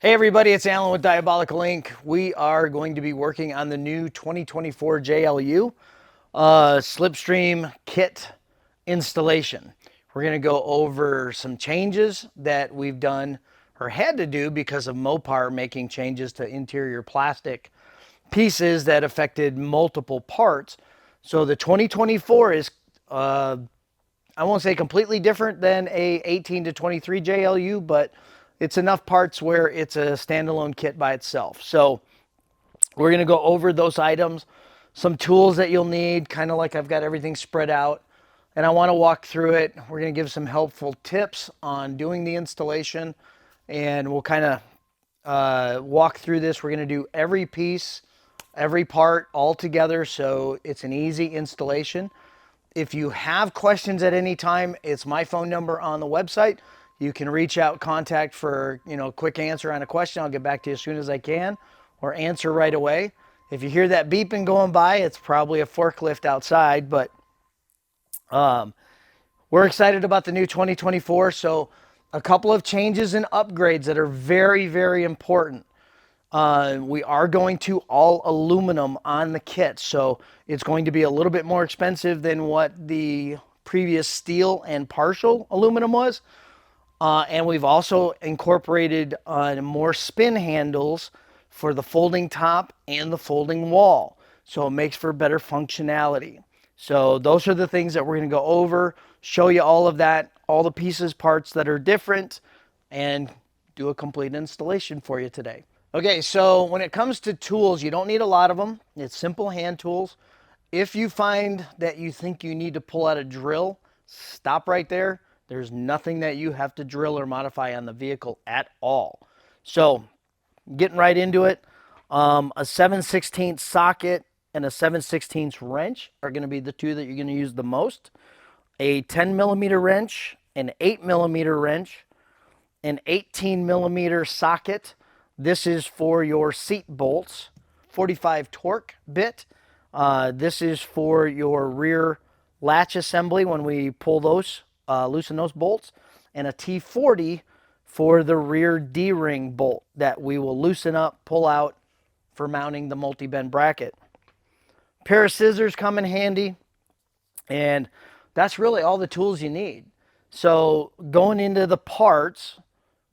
Hey everybody, it's Alan with Diabolical Inc. We are going to be working on the new 2024 JLU Slipstream kit installation. We're going to go over some changes that we've done or had to do because of Mopar making changes to interior plastic pieces that affected multiple parts. So the 2024 is I won't say completely different than a 18 to 23 JLU, but it's enough parts where it's a standalone kit by itself. So we're going to go over those items, some tools that you'll need, kind of like I've got everything spread out. And I want to walk through it. We're going to give some helpful tips on doing the installation. And we'll kind of walk through this. We're going to do every piece, every part all together. So it's an easy installation. If you have questions at any time, it's my phone number on the website. You can reach out, contact for, a quick answer on a question. I'll get back to you as soon as I can or answer right away. If you hear that beeping going by, it's probably a forklift outside, but we're excited about the new 2024. So a couple of changes and upgrades that are very, very important. We are going to all aluminum on the kit, so it's going to be a little bit more expensive than what the previous steel and partial aluminum was. And we've also incorporated more spin handles for the folding top and the folding wall, so it makes for better functionality. So those are the things that we're going to go over, show you all of that, all the pieces, parts that are different, and do a complete installation for you today. Okay, so when it comes to tools, you don't need a lot of them. It's simple hand tools. If you find that you think you need to pull out a drill, stop right there. There's nothing that you have to drill or modify on the vehicle at all. So getting right into it, a 7/16 socket and a 7/16 wrench are going to be the two that you're going to use the most. A 10 millimeter wrench, an 8 millimeter wrench, an 18 millimeter socket. This is for your seat bolts. 45 torque bit. This is for your rear latch assembly when we pull those, loosen those bolts. And a T40 for the rear D-ring bolt that we will loosen up, pull out for mounting the multi-bend bracket. Pair of scissors come in handy. And that's really all the tools you need. So going into the parts,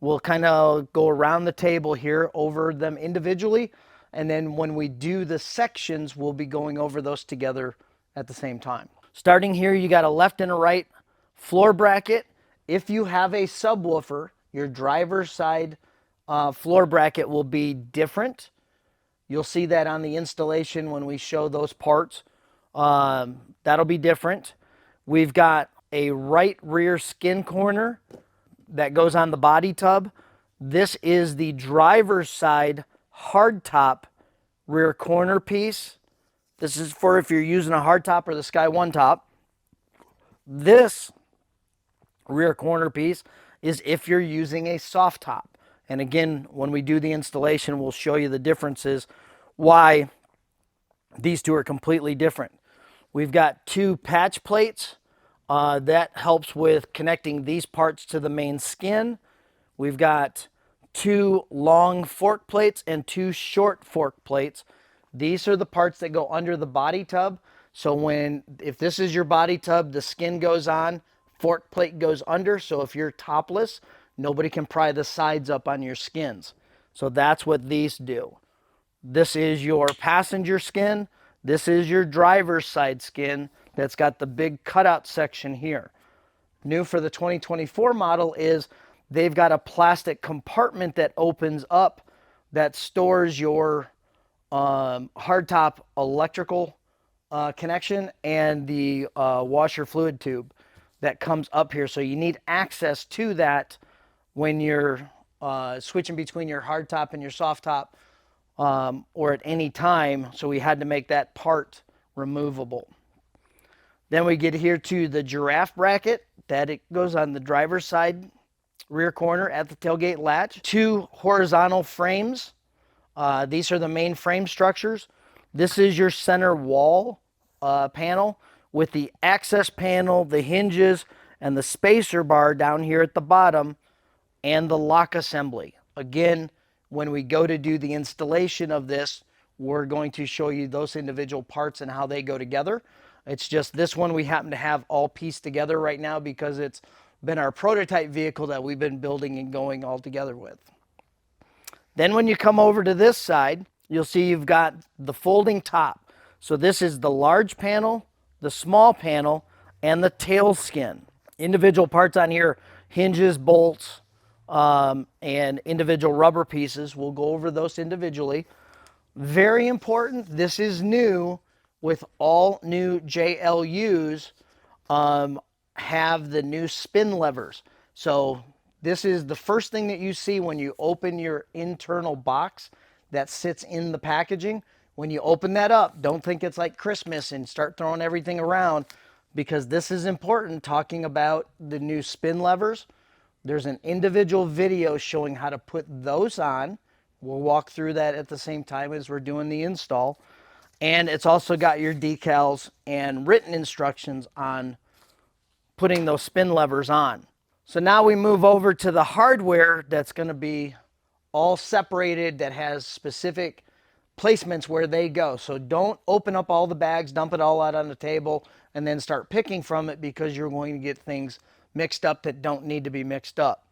we'll kind of go around the table here over them individually. And then when we do the sections, we'll be going over those together at the same time. Starting here, you got a left and a right floor bracket. If you have a subwoofer, your driver's side floor bracket will be different. You'll see that on the installation when we show those parts. That'll be different. We've got a right rear skin corner that goes on the body tub. This is the driver's side hardtop rear corner piece. This is for if you're using a hardtop or the Sky One top. This rear corner piece is if you're using a soft top. And again, when we do the installation, we'll show you the differences, why these two are completely different. We've got two patch plates. That helps with connecting these parts to the main skin. We've got two long fork plates and two short fork plates. These are the parts that go under the body tub. So if this is your body tub, the skin goes on, fork plate goes under. So if you're topless, nobody can pry the sides up on your skins. So that's what these do. This is your passenger skin. This is your driver's side skin that's got the big cutout section here. New for the 2024 model is they've got a plastic compartment that opens up that stores your hardtop electrical connection and the washer fluid tube that comes up here. So you need access to that when you're switching between your hardtop and your soft top, or at any time. So we had to make that part removable. Then we get here to the giraffe bracket that it goes on the driver's side rear corner at the tailgate latch. Two horizontal frames. These are the main frame structures. This is your center wall panel with the access panel, the hinges, and the spacer bar down here at the bottom, and the lock assembly. Again, when we go to do the installation of this, we're going to show you those individual parts and how they go together. It's just this one we happen to have all pieced together right now because it's been our prototype vehicle that we've been building and going all together with. Then when you come over to this side, you'll see you've got the folding top. So this is the large panel, the small panel, and the tail skin. Individual parts on here, hinges, bolts, and individual rubber pieces. We'll go over those individually. Very important, this is new with all new JLUs, have the new spin levers. So this is the first thing that you see when you open your internal box that sits in the packaging. When you open that up, don't think it's like Christmas and start throwing everything around, because this is important, talking about the new spin levers. There's an individual video showing how to put those on. We'll walk through that at the same time as we're doing the install. And it's also got your decals and written instructions on putting those spin levers on. So now we move over to the hardware that's going to be all separated, that has specific placements where they go. So don't open up all the bags, dump it all out on the table, and then start picking from it, because you're going to get things mixed up that don't need to be mixed up.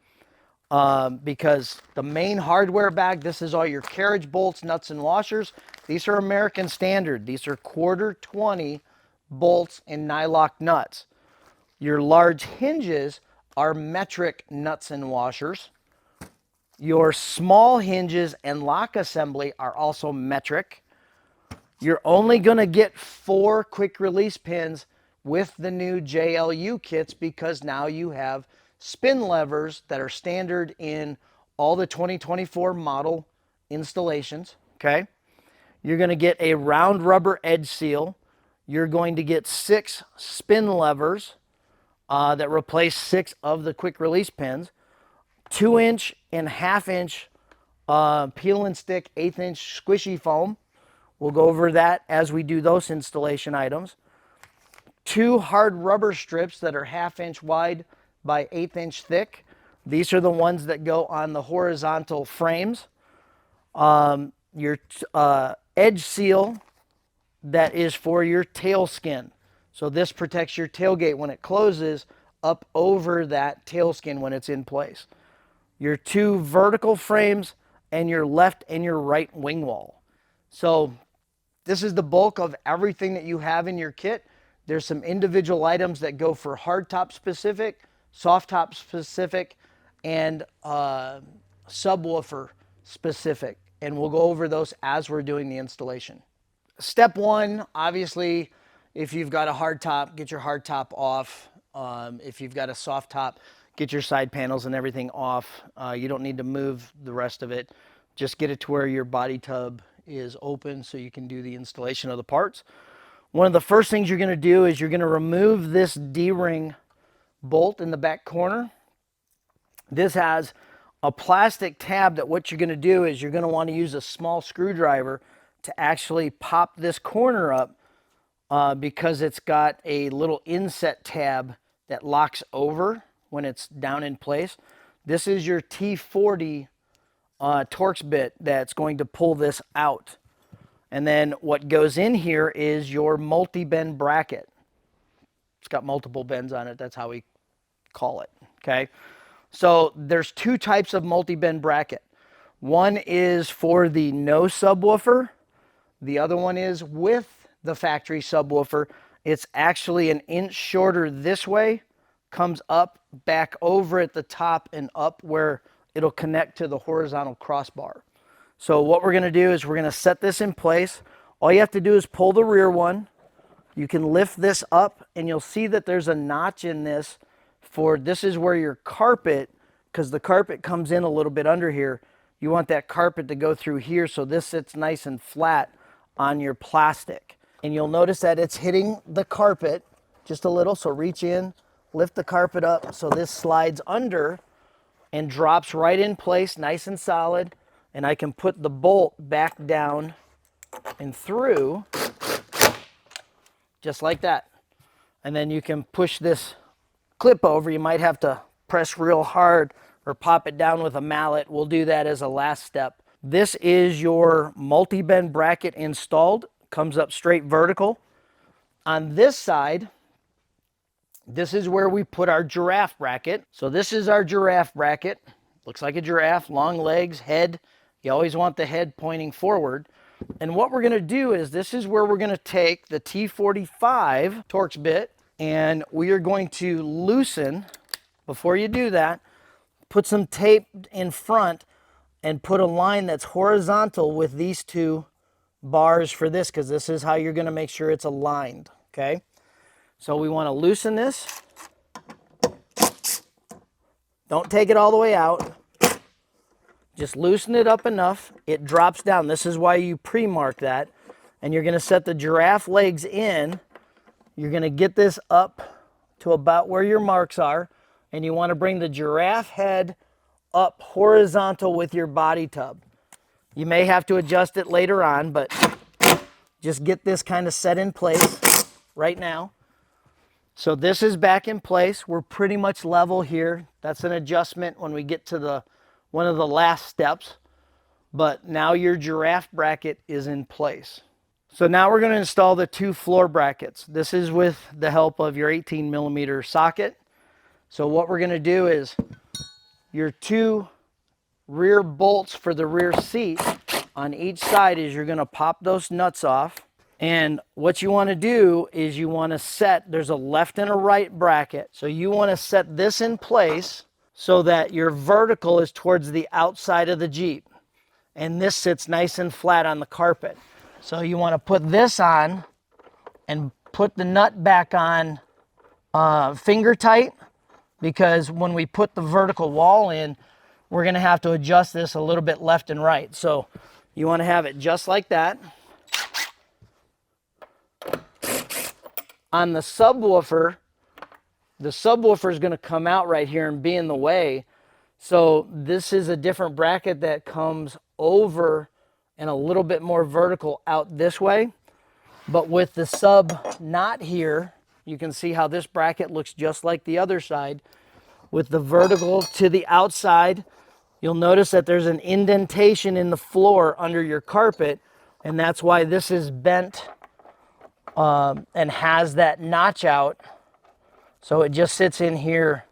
Because the main hardware bag, this is all your carriage bolts, nuts, and washers. These are American standard. These are 1/4-20 bolts and nylock nuts. Your large hinges are metric nuts and washers. Your small hinges and lock assembly are also metric. You're only going to get 4 quick release pins with the new JLU kits, because now you have spin levers that are standard in all the 2024 model installations. Okay. You're going to get a round rubber edge seal. You're going to get 6 spin levers that replace 6 of the quick release pins. 2-inch and 1/2-inch peel and stick 1/8 squishy foam. We'll go over that as we do those installation items. 2 hard rubber strips that are 1/2-inch wide by 1/8 thick. These are the ones that go on the horizontal frames. Your edge seal that is for your tail skin. So this protects your tailgate when it closes up over that tail skin when it's in place. Your 2 vertical frames and your left and your right wing wall. So this is the bulk of everything that you have in your kit. There's some individual items that go for hardtop specific, soft top specific, and subwoofer specific. And we'll go over those as we're doing the installation. Step 1, obviously, if you've got a hard top, get your hard top off. If you've got a soft top, get your side panels and everything off. You don't need to move the rest of it. Just get it to where your body tub is open so you can do the installation of the parts. One of the first things you're going to do is you're going to remove this D-ring bolt in the back corner. This has a plastic tab that what you're going to do is you're going to want to use a small screwdriver to actually pop this corner up, because it's got a little inset tab that locks over when it's down in place. This is your T40 Torx bit that's going to pull this out. And then what goes in here is your multi-bend bracket. It's got multiple bends on it. That's how we call it. Okay. So there's 2 types of multi-bend bracket. One is for the no subwoofer. The other one is with the factory subwoofer. It's actually 1 inch shorter this way, comes up, back over at the top and up where it'll connect to the horizontal crossbar. So what we're going to do is we're going to set this in place. All you have to do is pull the rear one. You can lift this up and you'll see that there's a notch in this for, this is where your carpet, because the carpet comes in a little bit under here, you want that carpet to go through here so this sits nice and flat on your plastic. And you'll notice that it's hitting the carpet just a little, so reach in, lift the carpet up so this slides under and drops right in place nice and solid. And I can put the bolt back down and through just like that. And then you can push this clip over. You might have to press real hard or pop it down with a mallet. We'll do that as a last step This is your multi-bend bracket installed. Comes up straight vertical. On this side, this is where we put our giraffe bracket. So this is our giraffe bracket. Looks like a giraffe, long legs, head. You always want the head pointing forward. And what we're gonna do is, this is where we're gonna take the T45 Torx bit, and we are going to loosen. Before you do that, put some tape in front and put a line that's horizontal with these two bars for this, because this is how you're gonna make sure it's aligned, okay? So we wanna loosen this. Don't take it all the way out. Just loosen it up enough. It drops down. This is why you pre-mark that. And you're gonna set the giraffe legs in. You're gonna get this up to about where your marks are. And you wanna bring the giraffe head up horizontal with your body tub. You may have to adjust it later on, but just get this kind of set in place right now. So this is back in place. We're pretty much level here. That's an adjustment when we get to one of the last steps. But now your giraffe bracket is in place. So now we're going to install the two floor brackets. This is with the help of your 18mm socket. So what we're going to do is, your two rear bolts for the rear seat on each side, is you're going to pop those nuts off. And what you want to do is you want to set, there's a left and a right bracket. So you want to set this in place so that your vertical is towards the outside of the Jeep. And this sits nice and flat on the carpet. So you want to put this on and put the nut back on finger tight, because when we put the vertical wall in, we're going to have to adjust this a little bit left and right. So you want to have it just like that. On the subwoofer is going to come out right here and be in the way. So this is a different bracket that comes over and a little bit more vertical out this way. But with the sub not here, you can see how this bracket looks just like the other side. With the vertical to the outside, you'll notice that there's an indentation in the floor under your carpet, and that's why this is bent and has that notch out. So it just sits in here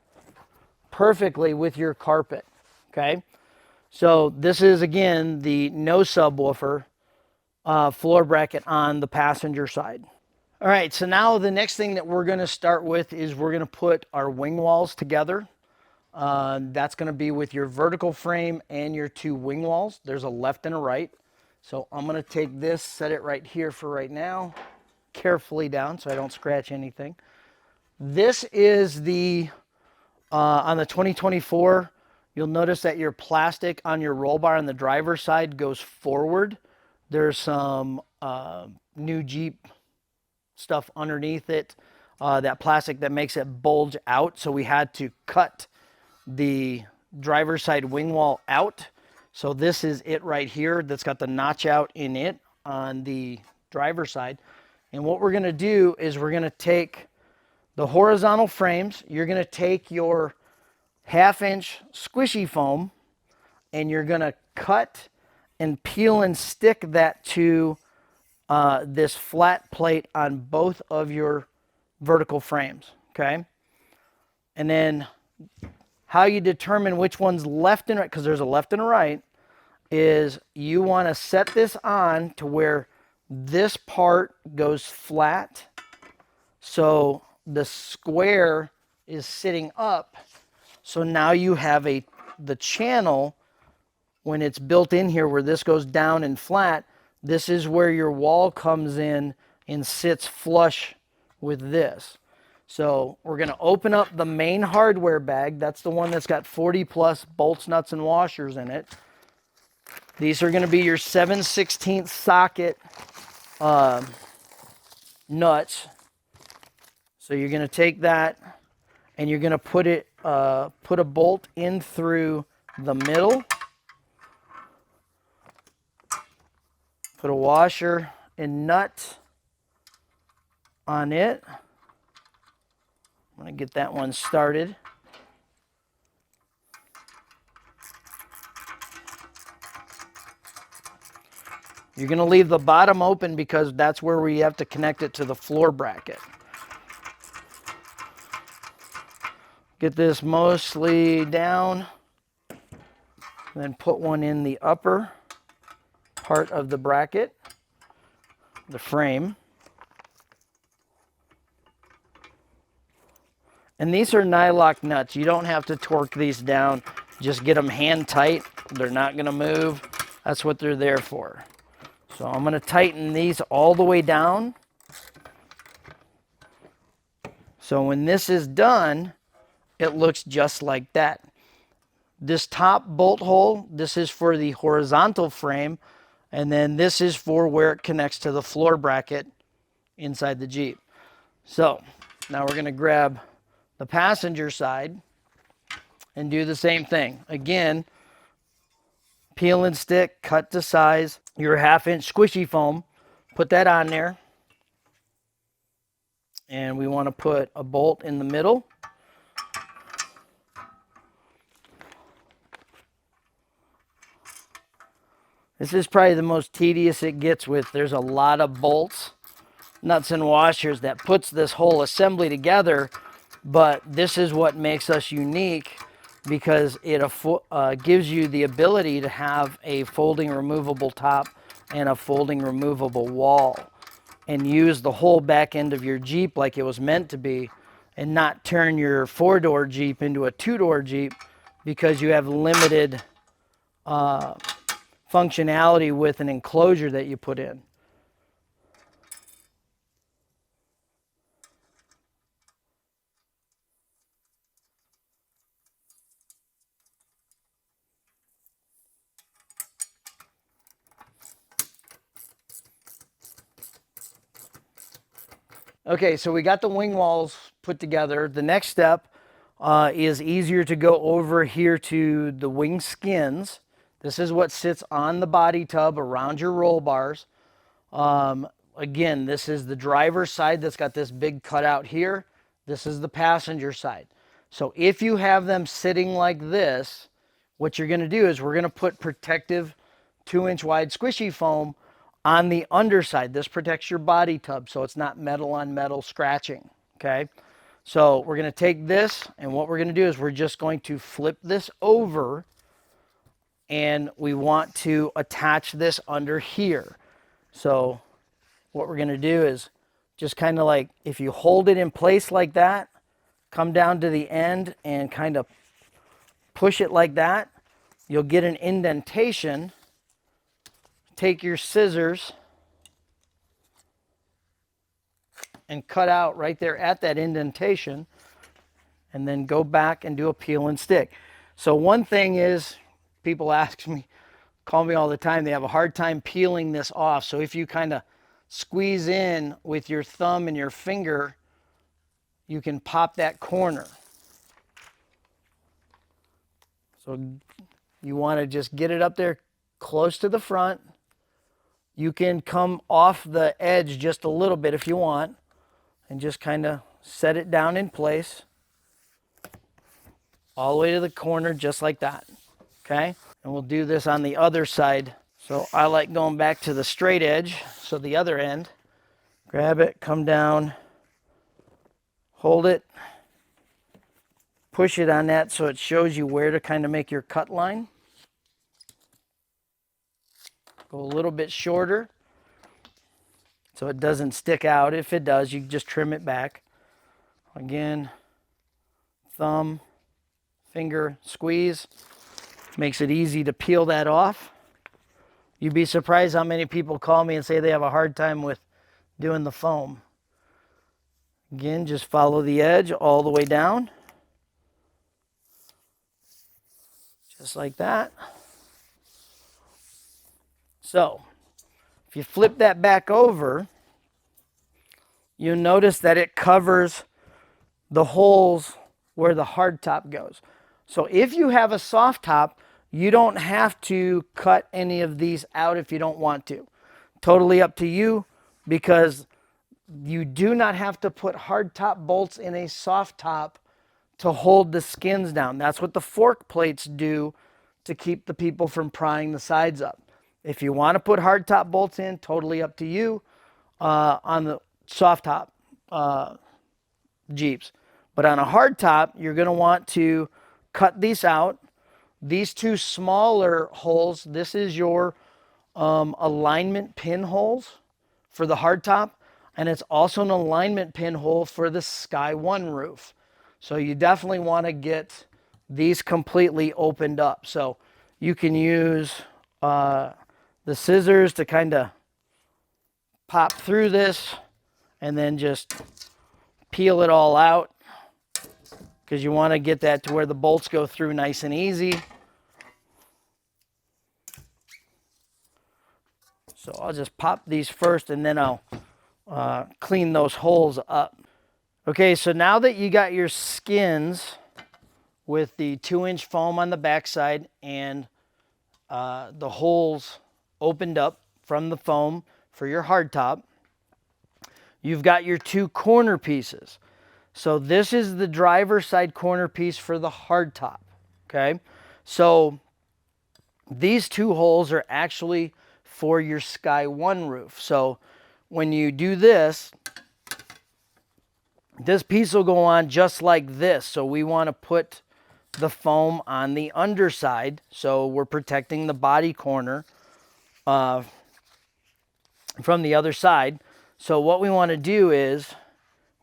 perfectly with your carpet, okay? So this is, again, the no subwoofer floor bracket on the passenger side. All right, so now the next thing that we're gonna start with is we're gonna put our wing walls together. That's gonna be with your vertical frame and your two wing walls. There's a left and a right. So I'm gonna take this, set it right here for right now, carefully down so I don't scratch anything. This is the, on the 2024, you'll notice that your plastic on your roll bar on the driver's side goes forward. There's some new Jeep stuff underneath it, that plastic that makes it bulge out. So we had to cut the driver's side wing wall out. So this is it right here that's got the notch out in it on the driver's side. And what we're going to do is we're going to take the horizontal frames. You're going to take your 1/2-inch squishy foam and you're going to cut and peel and stick that to this flat plate on both of your vertical frames, okay? And then how you determine which one's left and right, because there's a left and a right, is you want to set this on to where this part goes flat. So the square is sitting up. So now you have the channel, when it's built in here where this goes down and flat, this is where your wall comes in and sits flush with this. So we're going to open up the main hardware bag. That's the one that's got 40 plus bolts, nuts, and washers in it. These are going to be your 7/16 socket nuts. So you're going to take that and you're going to put a bolt in through the middle. Put a washer and nut on it. I'm going to get that one started. You're going to leave the bottom open because that's where we have to connect it to the floor bracket. Get this mostly down, then put one in the upper part of the bracket, the frame. And these are nylock nuts. You don't have to torque these down. Just get them hand tight. They're not going to move. That's what they're there for. So I'm going to tighten these all the way down. So when this is done, it looks just like that. This top bolt hole, this is for the horizontal frame, and then this is for where it connects to the floor bracket inside the Jeep. So now we're going to grab the passenger side and do the same thing. Again, peel and stick, cut to size, your 1/2 inch squishy foam, put that on there. And we want to put a bolt in the middle. This is probably the most tedious it gets with. There's a lot of bolts, nuts, and washers that puts this whole assembly together, but this is what makes us unique because it gives you the ability to have a folding removable top and a folding removable wall and use the whole back end of your Jeep like it was meant to be and not turn your 4-door Jeep into a 2-door Jeep because you have limited functionality with an enclosure that you put in. Okay, so we got the wing walls put together. The next step is easier to go over here to the wing skins. This is what sits on the body tub around your roll bars. Again, this is the driver's side that's got this big cutout here. This is the passenger side. So if you have them sitting like this, what you're going to do is we're going to put protective 2-inch wide squishy foam on the underside. This protects your body tub so it's not metal on metal scratching. Okay, so we're going to take this, and what we're going to do is we're just going to flip this over, and we want to attach this under here. So what we're going to do is just kind of like, if you hold it in place like that, come down to the end and kind of push it like that, you'll get an indentation. Take your scissors and cut out right there at that indentation, and then go back and do a peel and stick. So one thing is, people ask me, call me all the time, they have a hard time peeling this off. So if you kind of squeeze in with your thumb and your finger, you can pop that corner. So you want to just get it up there close to the front. You can come off the edge just a little bit if you want and just kind of set it down in place all the way to the corner just like that. Okay, and we'll do this on the other side. So I like going back to the straight edge, so the other end. Grab it, come down, hold it, push it on that so it shows you where to kind of make your cut line. Go a little bit shorter so it doesn't stick out. If it does, you just trim it back. Again, thumb, finger, squeeze. Makes it easy to peel that off. You'd be surprised how many people call me and say they have a hard time with doing the foam. Again, just follow the edge all the way down. Just like that. So, if you flip that back over, you'll notice that it covers the holes where the hard top goes. So if you have a soft top, you don't have to cut any of these out if you don't want to. Totally up to you, because you do not have to put hard top bolts in a soft top to hold the skins down. That's what the fork plates do to keep the people from prying the sides up. If you want to put hardtop bolts in, totally up to you on the soft top Jeeps. But on a hardtop, you're going to want to cut these out. These two smaller holes, this is your alignment pin holes for the hardtop, and it's also an alignment pin hole for the Sky One roof. So you definitely want to get these completely opened up. So you can use the scissors to kind of pop through this and then just peel it all out, because you want to get that to where the bolts go through nice and easy. So I'll just pop these first, and then I'll clean those holes up. Okay, so now that you got your skins with the 2-inch foam on the backside and the holes opened up from the foam for your hardtop, you've got your two corner pieces. So this is the driver's side corner piece for the hardtop, okay? So these two holes are actually for your Sky One roof. So when you do this, this piece will go on just like this. So we want to put the foam on the underside, so we're protecting the body corner from the other side. So what we want to do is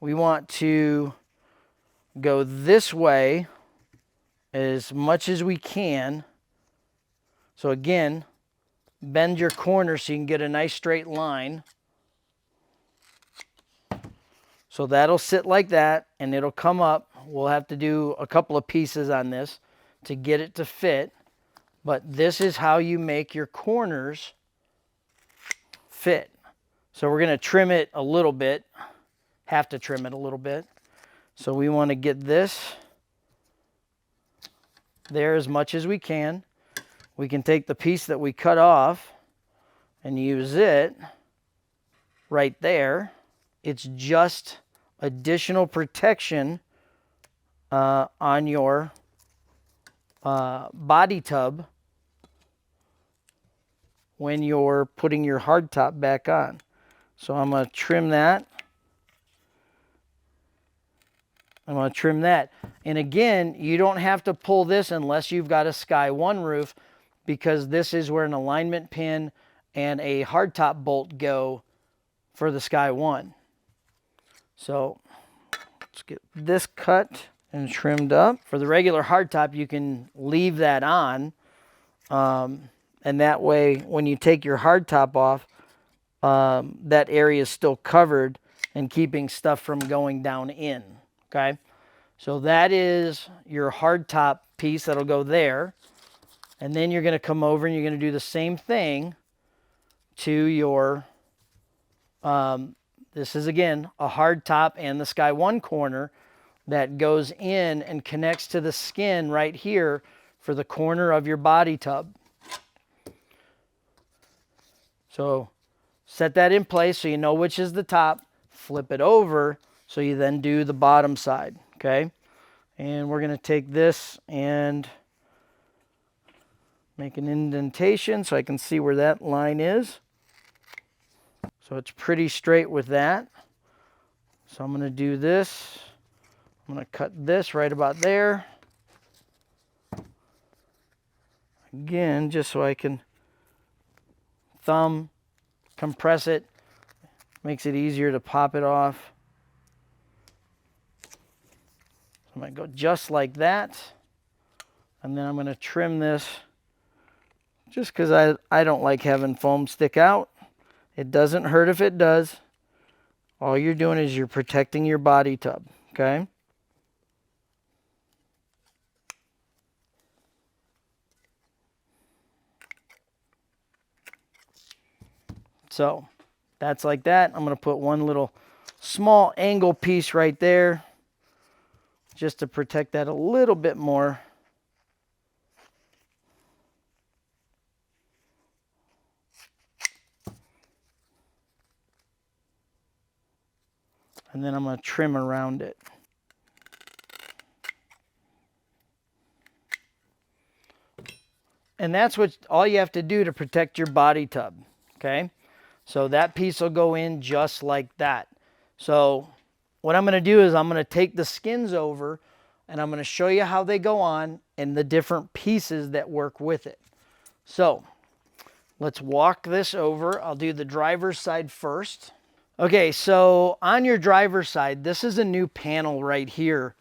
we want to go this way as much as we can. So again, bend your corner so you can get a nice straight line. So that'll sit like that, and it'll come up. We'll have to do a couple of pieces on this to get it to fit. But this is how you make your corners fit. So we're going to trim it a little bit. Have to trim it a little bit. So we want to get this there as much as we can. We can take the piece that we cut off and use it right there. It's just additional protection on your body tub when you're putting your hardtop back on. So I'm going to trim that. I'm going to trim that. And again, you don't have to pull this unless you've got a Sky One roof, because this is where an alignment pin and a hardtop bolt go for the Sky One. So let's get this cut and trimmed up. For the regular hardtop, you can leave that on. And that way, when you take your hardtop off, that area is still covered and keeping stuff from going down in. Okay, so that is your hardtop piece that'll go there. And then you're going to come over and you're going to do the same thing to your, this is again a hardtop and the Sky One corner that goes in and connects to the skin right here for the corner of your body tub. So set that in place so you know which is the top. Flip it over so you then do the bottom side, okay? And we're going to take this and make an indentation so I can see where that line is. So it's pretty straight with that. So I'm going to do this. I'm going to cut this right about there. Again, just so I can thumb, compress it. Makes it easier to pop it off. So I'm going to go just like that. And then I'm going to trim this just because I don't like having foam stick out. It doesn't hurt if it does. All you're doing is you're protecting your body tub, okay? So that's like that. I'm going to put one little small angle piece right there just to protect that a little bit more. And then I'm going to trim around it. And that's what all you have to do to protect your body tub, okay? So that piece will go in just like that. So what I'm going to do is I'm going to take the skins over and I'm going to show you how they go on and the different pieces that work with it. So let's walk this over. I'll do the driver's side first. Okay, so on your driver's side, this is a new panel right here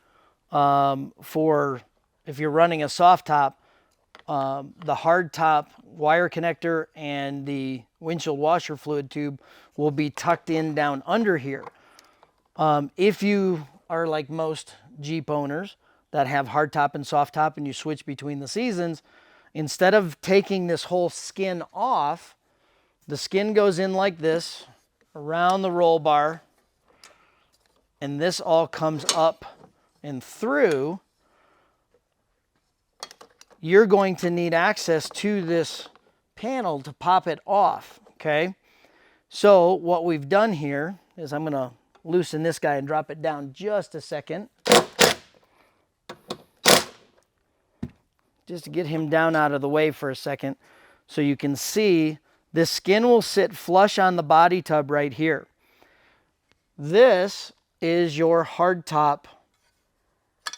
for if you're running a soft top. The hard top wire connector and the windshield washer fluid tube will be tucked in down under here. If you are like most Jeep owners that have hard top and soft top and you switch between the seasons, instead of taking this whole skin off, the skin goes in like this around the roll bar, and this all comes up and through. You're going to need access to this panel to pop it off, okay? So what we've done here is I'm going to loosen this guy and drop it down just a second. Just to get him down out of the way for a second so you can see this skin will sit flush on the body tub right here. This is your hard top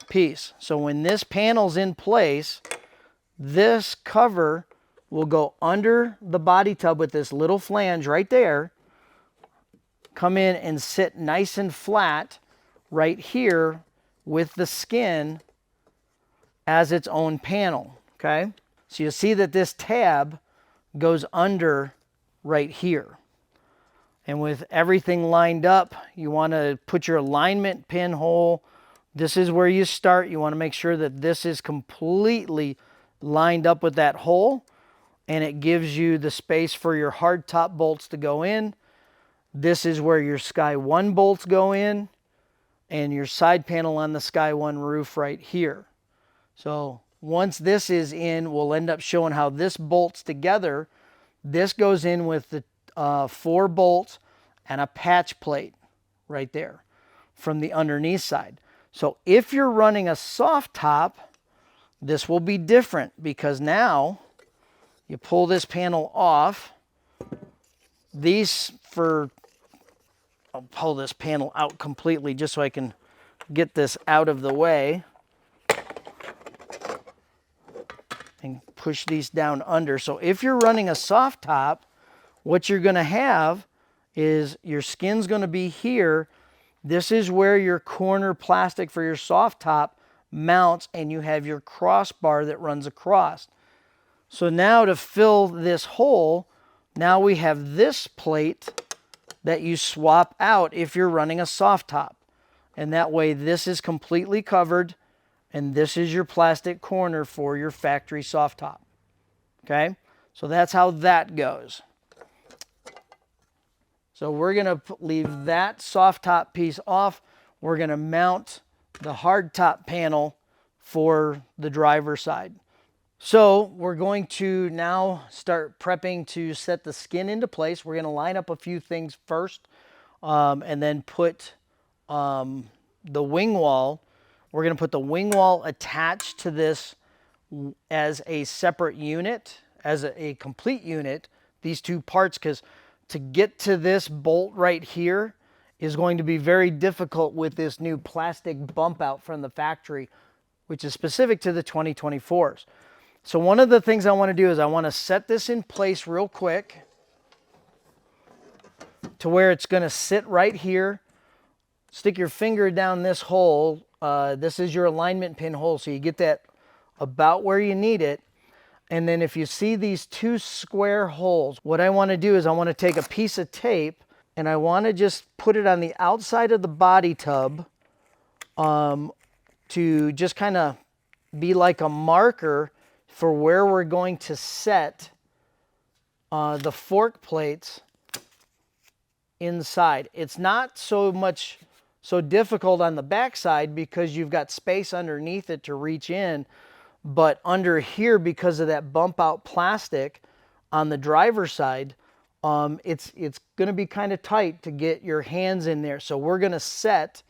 piece. So when this panel's in place, this cover will go under the body tub with this little flange right there, come in and sit nice and flat right here with the skin as its own panel, okay? So you'll see that this tab goes under right here. And with everything lined up, you want to put your alignment pinhole. This is where you start. You want to make sure that this is completely lined up with that hole, and it gives you the space for your hard top bolts to go in. This is where your Sky One bolts go in, and your side panel on the Sky One roof right here. So once this is in, we'll end up showing how this bolts together. This goes in with the 4 bolts and a patch plate right there from the underneath side. So if you're running a soft top, this will be different because now you pull this panel off. I'll pull this panel out completely just so I can get this out of the way and push these down under. So if you're running a soft top, what you're going to have is your skin's going to be here. This is where your corner plastic for your soft top mounts, and you have your crossbar that runs across. So now to fill this hole, now we have this plate that you swap out if you're running a soft top. And that way this is completely covered, and this is your plastic corner for your factory soft top. Okay? So that's how that goes. So we're going to leave that soft top piece off. We're going to mount the hard top panel for the driver's side. So we're going to now start prepping to set the skin into place. We're going to line up a few things first and then put the wing wall. We're going to put the wing wall attached to this as a separate unit, as a complete unit, these two parts, because to get to this bolt right here is going to be very difficult with this new plastic bump out from the factory, which is specific to the 2024s. So one of the things I want to do is I want to set this in place real quick to where it's going to sit right here. Stick your finger down this hole. This is your alignment pin hole, so you get that about where you need it. And then if you see these 2 square holes, what I want to do is I want to take a piece of tape and I want to just put it on the outside of the body tub to just kind of be like a marker for where we're going to set the fork plates inside. It's not so difficult on the back side because you've got space underneath it to reach in. But under here, because of that bump out plastic on the driver's side, it's going to be kind of tight to get your hands in there. So we're going to set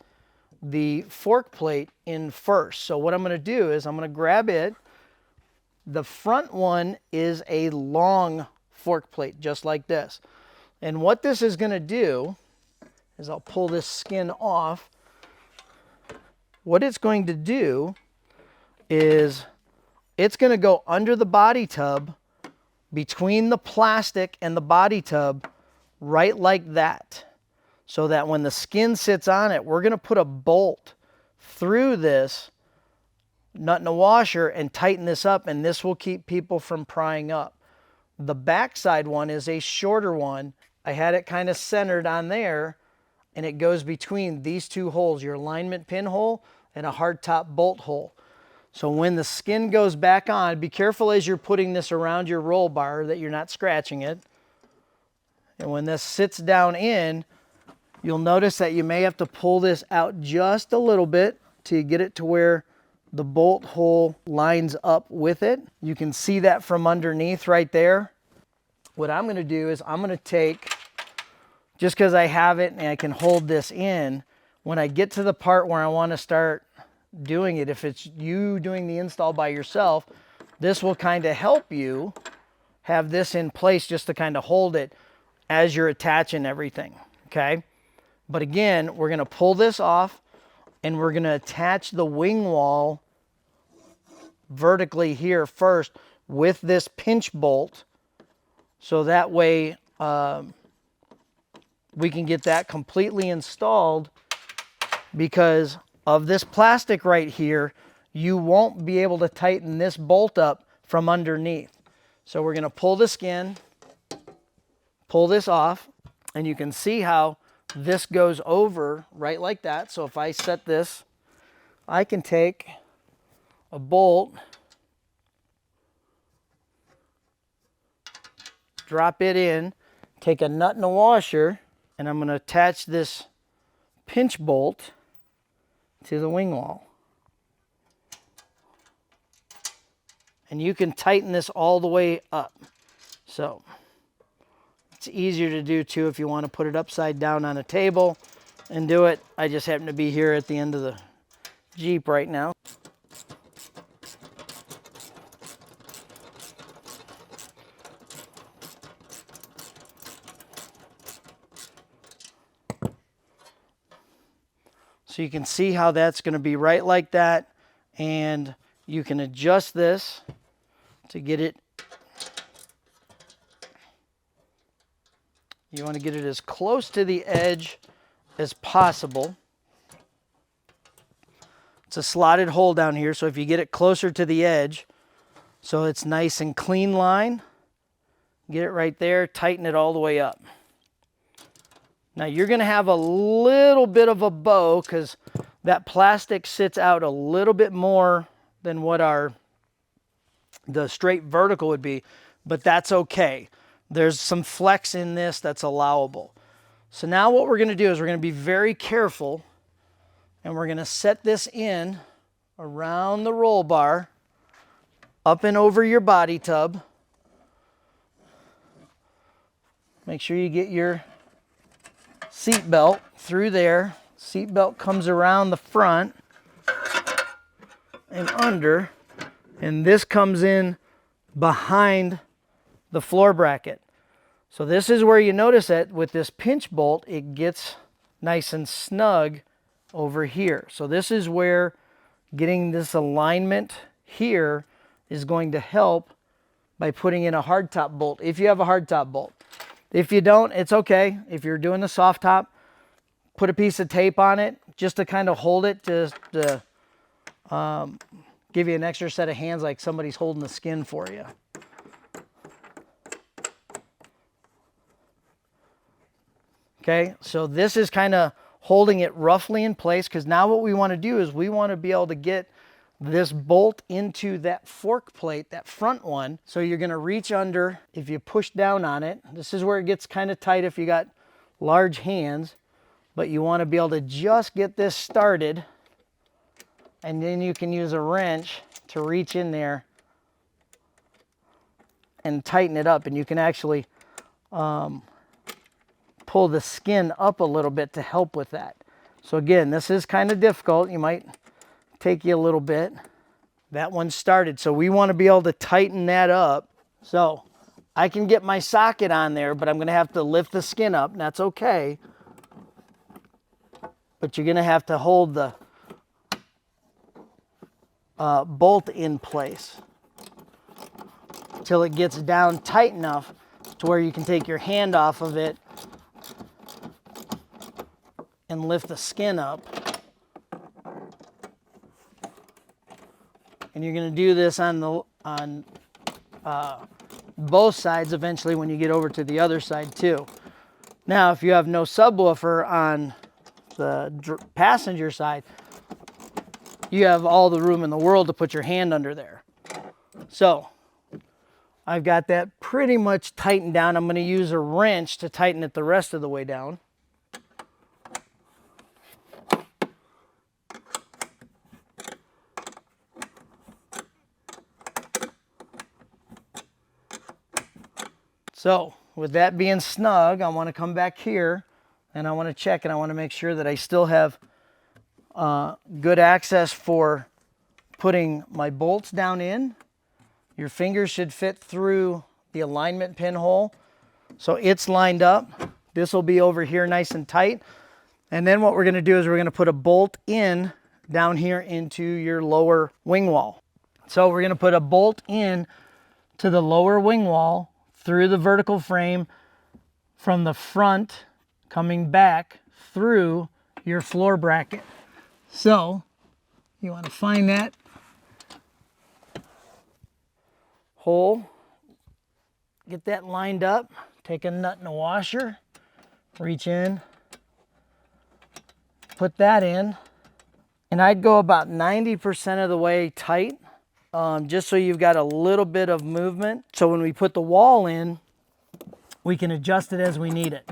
the fork plate in first. So what I'm going to do is I'm going to grab it The front one is a long fork plate, just like this. And what this is going to do is, I'll pull this skin off. What it's going to do is it's going to go under the body tub, between the plastic and the body tub, right like that. So that when the skin sits on it, we're going to put a bolt through this nut and a washer and tighten this up, and this will keep people from prying up. The backside one is a shorter one. I had it kind of centered on there, and it goes between these two holes, your alignment pin hole and a hardtop bolt hole. So when the skin goes back on, be careful as you're putting this around your roll bar that you're not scratching it. And when this sits down in, you'll notice that you may have to pull this out just a little bit to get it to where the bolt hole lines up with it. You can see that from underneath right there. What I'm going to do is I'm going to take, just because I have it and I can hold this in, when I get to the part where I want to start doing it, if it's you doing the install by yourself, this will kind of help you have this in place just to kind of hold it as you're attaching everything, okay? But again, we're going to pull this off and we're going to attach the wing wall vertically here first with this pinch bolt, so that way we can get that completely installed. Because of this plastic right here, you won't be able to tighten this bolt up from underneath. So we're going to pull the skin, pull this off, and you can see how this goes over right like that. So if I set this, I can take a bolt, drop it in, take a nut and a washer, and I'm going to attach this pinch bolt to the wing wall. And you can tighten this all the way up. So it's easier to do too if you want to put it upside down on a table and do it. I just happen to be here at the end of the Jeep right now. So you can see how that's going to be right like that, and you can adjust this to get it. You want to get it as close to the edge as possible. It's a slotted hole down here, so if you get it closer to the edge, so it's nice and clean line, get it right there, tighten it all the way up. Now you're going to have a little bit of a bow because that plastic sits out a little bit more than what the straight vertical would be, but that's okay. There's some flex in this that's allowable. So now what we're going to do is we're going to be very careful, and we're going to set this in around the roll bar, up and over your body tub. Make sure you get your seat belt through there. Seat belt comes around the front and under, and this comes in behind the floor bracket. So this is where you notice that with this pinch bolt, it gets nice and snug over here. So this is where getting this alignment here is going to help by putting in a hardtop bolt, if you have a hardtop bolt. If you don't, it's okay. If you're doing the soft top, put a piece of tape on it just to kind of hold it to give you an extra set of hands like somebody's holding the skin for you. Okay, so this is kind of holding it roughly in place, because now what we want to do is we want to be able to get this bolt into that fork plate, that front one. So you're going to reach under. If you push down on it, this is where it gets kind of tight if you got large hands, but you want to be able to just get this started, and then you can use a wrench to reach in there and tighten it up, and you can actually pull the skin up a little bit to help with that. So again, this is kind of difficult. You might take you a little bit, That one started. So we want to be able to tighten that up. So I can get my socket on there, but I'm going to have to lift the skin up, and that's okay. But you're going to have to hold the bolt in place till it gets down tight enough to where you can take your hand off of it and lift the skin up. And you're going to do this on both sides eventually when you get over to the other side too. Now, if you have no subwoofer on the passenger side, you have all the room in the world to put your hand under there. So I've got that pretty much tightened down. I'm going to use a wrench to tighten it the rest of the way down. So with that being snug, I want to come back here and I want to check, and I want to make sure that I still have good access for putting my bolts down in. Your fingers should fit through the alignment pinhole. So it's lined up. This will be over here nice and tight. And then what we're going to do is we're going to put a bolt in down here into your lower wing wall. So we're going to put a bolt in to the lower wing wall through the vertical frame from the front, coming back through your floor bracket. So you want to find that hole, get that lined up, take a nut and a washer, reach in, put that in, and I'd go about 90% of the way tight, just so you've got a little bit of movement. So when we put the wall in, we can adjust it as we need it.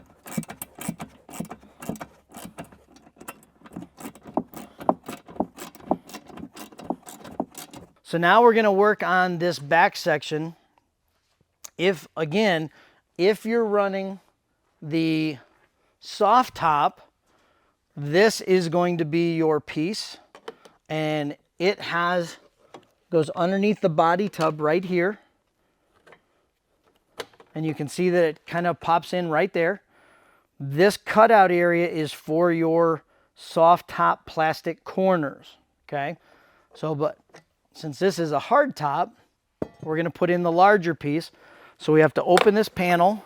So now we're going to work on this back section. If you're running the soft top, this is going to be your piece, and it goes underneath the body tub right here. And you can see that it kind of pops in right there. This cutout area is for your soft top plastic corners, okay? So, but since this is a hard top, we're going to put in the larger piece. So we have to open this panel,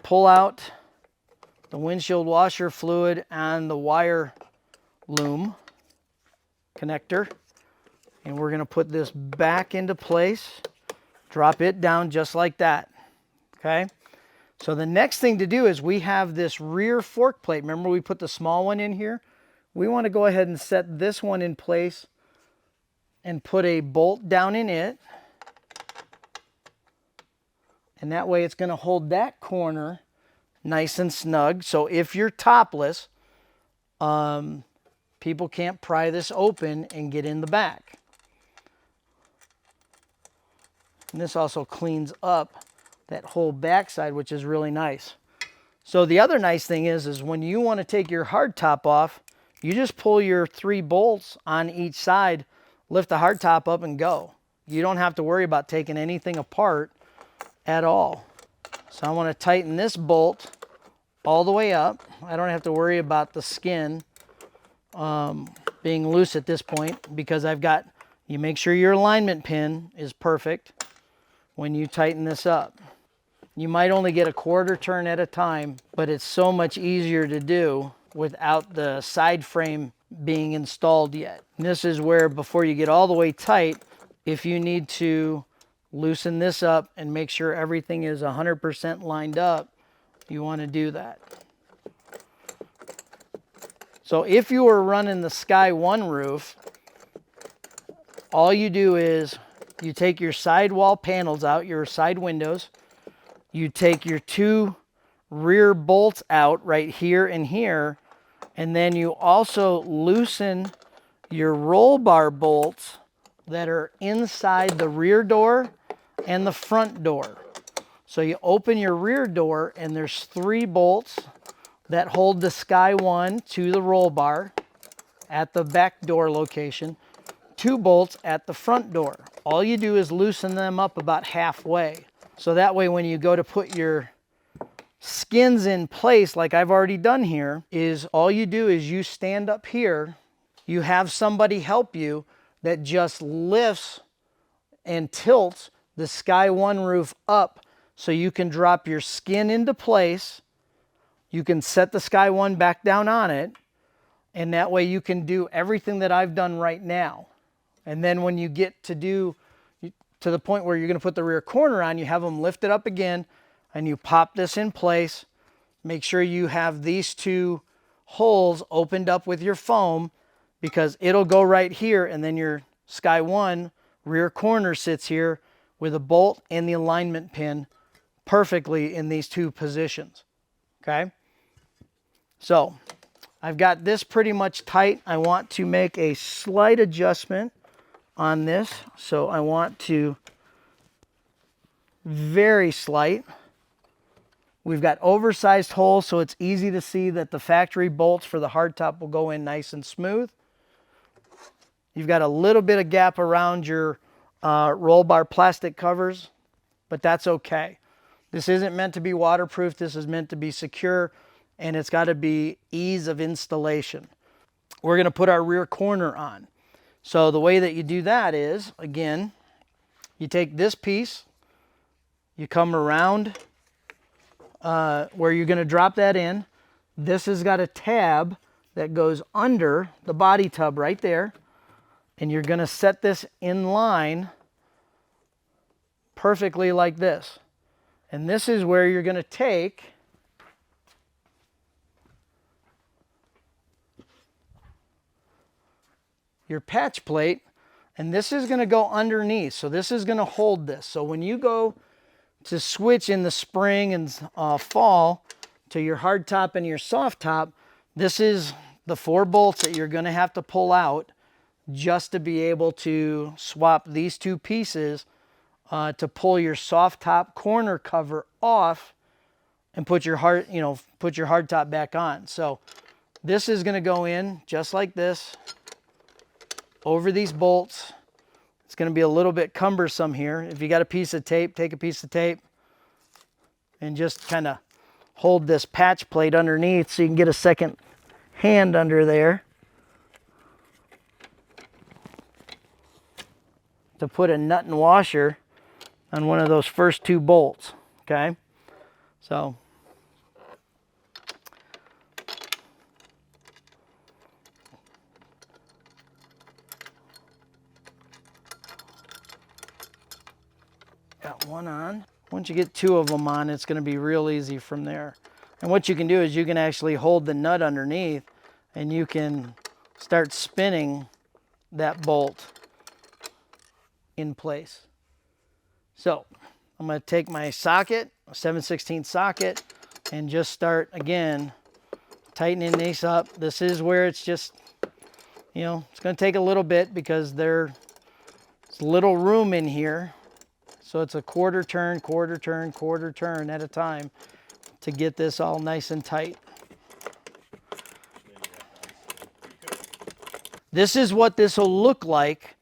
pull out the windshield washer fluid and the wire loom connector. And we're going to put this back into place, drop it down just like that. Okay. So the next thing to do is we have this rear fork plate. Remember we put the small one in here? We want to go ahead and set this one in place and put a bolt down in it. And that way it's going to hold that corner nice and snug. So if you're topless, people can't pry this open and get in the back. And this also cleans up that whole backside, which is really nice. So the other nice thing is when you want to take your hard top off, you just pull your 3 bolts on each side, lift the hard top up and go. You don't have to worry about taking anything apart at all. So I want to tighten this bolt all the way up. I don't have to worry about the skin being loose at this point, because you make sure your alignment pin is perfect when you tighten this up. You might only get a quarter turn at a time, but it's so much easier to do without the side frame being installed yet. And this is where, before you get all the way tight, if you need to loosen this up and make sure everything is 100% lined up, you want to do that. So if you were running the Sky One roof, all you do is you take your sidewall panels out, your side windows, you take your 2 rear bolts out right here and here, and then you also loosen your roll bar bolts that are inside the rear door and the front door. So you open your rear door and there's 3 bolts that hold the Sky One to the roll bar at the back door location. 2 bolts at the front door. All you do is loosen them up about halfway. So that way when you go to put your skins in place, like I've already done here, is all you do is you stand up here, you have somebody help you that just lifts and tilts the Sky One roof up so you can drop your skin into place. You can set the Sky One back down on it, and that way you can do everything that I've done right now. And then when you get to the point where you're going to put the rear corner on, you have them lift it up again and you pop this in place. Make sure you have these 2 holes opened up with your foam, because it'll go right here, and then your Sky One rear corner sits here with a bolt and the alignment pin perfectly in these 2 positions. Okay, so I've got this pretty much tight. I want to make a slight adjustment on this, so I want to very slight. We've got oversized holes, so it's easy to see that the factory bolts for the hardtop will go in nice and smooth. You've got a little bit of gap around your roll bar plastic covers, but that's okay. This isn't meant to be waterproof. This is meant to be secure, and it's got to be ease of installation. We're going to put our rear corner on. So the way that you do that is, again, you take this piece, you come around where you're going to drop that in. This has got a tab that goes under the body tub right there. And you're going to set this in line perfectly like this. And this is where you're going to take your patch plate, and this is going to go underneath. So this is going to hold this. So when you go to switch in the spring and fall to your hard top and your soft top, this is the 4 bolts that you're going to have to pull out just to be able to swap these 2 pieces to pull your soft top corner cover off and put your hard top back on. So this is going to go in just like this over these bolts. It's going to be a little bit cumbersome here. If you got a piece of tape, take a piece of tape and just kind of hold this patch plate underneath so you can get a second hand under there to put a nut and washer on one of those first 2 bolts. Okay, so got one on. Once you get 2 of them on, it's going to be real easy from there. And what you can do is you can actually hold the nut underneath and you can start spinning that bolt in place. So I'm going to take my socket, a 7/16 socket, and just start again tightening these up. This is where it's just, it's going to take a little bit because there's little room in here. So it's a quarter turn, quarter turn, quarter turn at a time to get this all nice and tight. This is what this will look like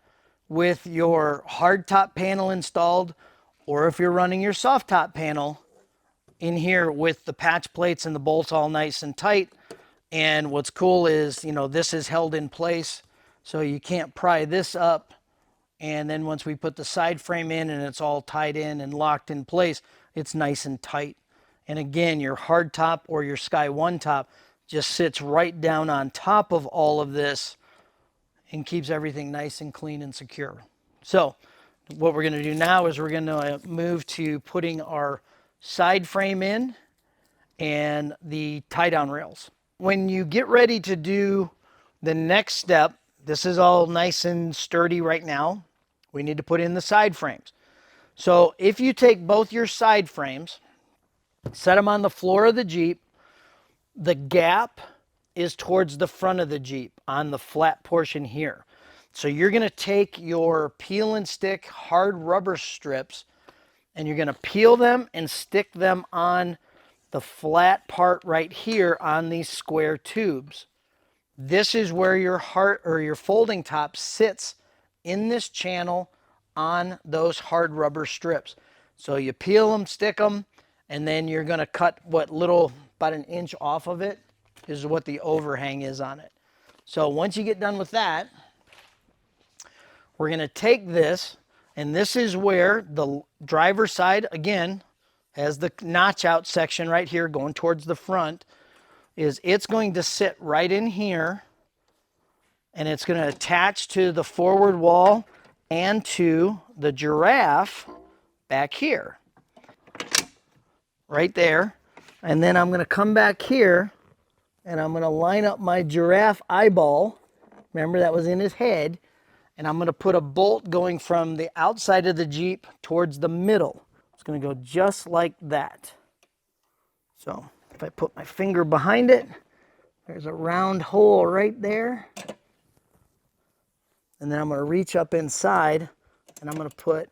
with your hard top panel installed, or if you're running your soft top panel in here with the patch plates and the bolts all nice and tight. And what's cool is, this is held in place so you can't pry this up. And then once we put the side frame in and it's all tied in and locked in place, it's nice and tight. And again, your hard top or your Sky One top just sits right down on top of all of this and keeps everything nice and clean and secure. So what we're going to do now is we're going to move to putting our side frame in and the tie down rails. When you get ready to do the next step, this is all nice and sturdy right now. We need to put in the side frames. So if you take both your side frames, set them on the floor of the Jeep, the gap is towards the front of the Jeep on the flat portion here. So you're going to take your peel and stick hard rubber strips and you're going to peel them and stick them on the flat part right here on these square tubes. This is where your folding top sits in this channel on those hard rubber strips. So you peel them, stick them, and then you're going to cut what little, about an inch off of it is what the overhang is on it. So once you get done with that, we're going to take this, and this is where the driver's side, again, has the notch out section right here going towards the front, is it's going to sit right in here, and it's going to attach to the forward wall and to the giraffe back here, right there. And then I'm going to come back here, and I'm going to line up my giraffe eyeball. Remember, that was in his head. And I'm going to put a bolt going from the outside of the Jeep towards the middle. It's going to go just like that. So if I put my finger behind it, there's a round hole right there. And then I'm going to reach up inside, and I'm going to put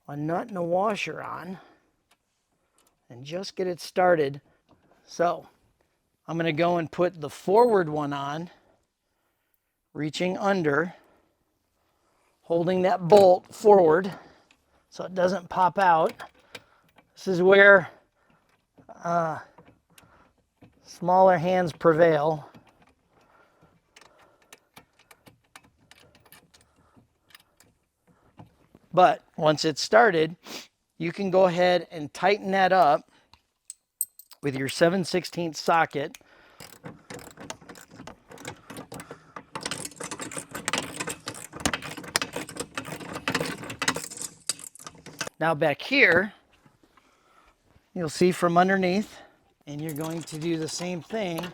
a nut and a washer on and just get it started. So I'm going to go and put the forward one on, reaching under, holding that bolt forward so it doesn't pop out. This is where smaller hands prevail. But once it's started, you can go ahead and tighten that up with your 7/16 socket. Now back here, you'll see from underneath, and you're going to do the same thing,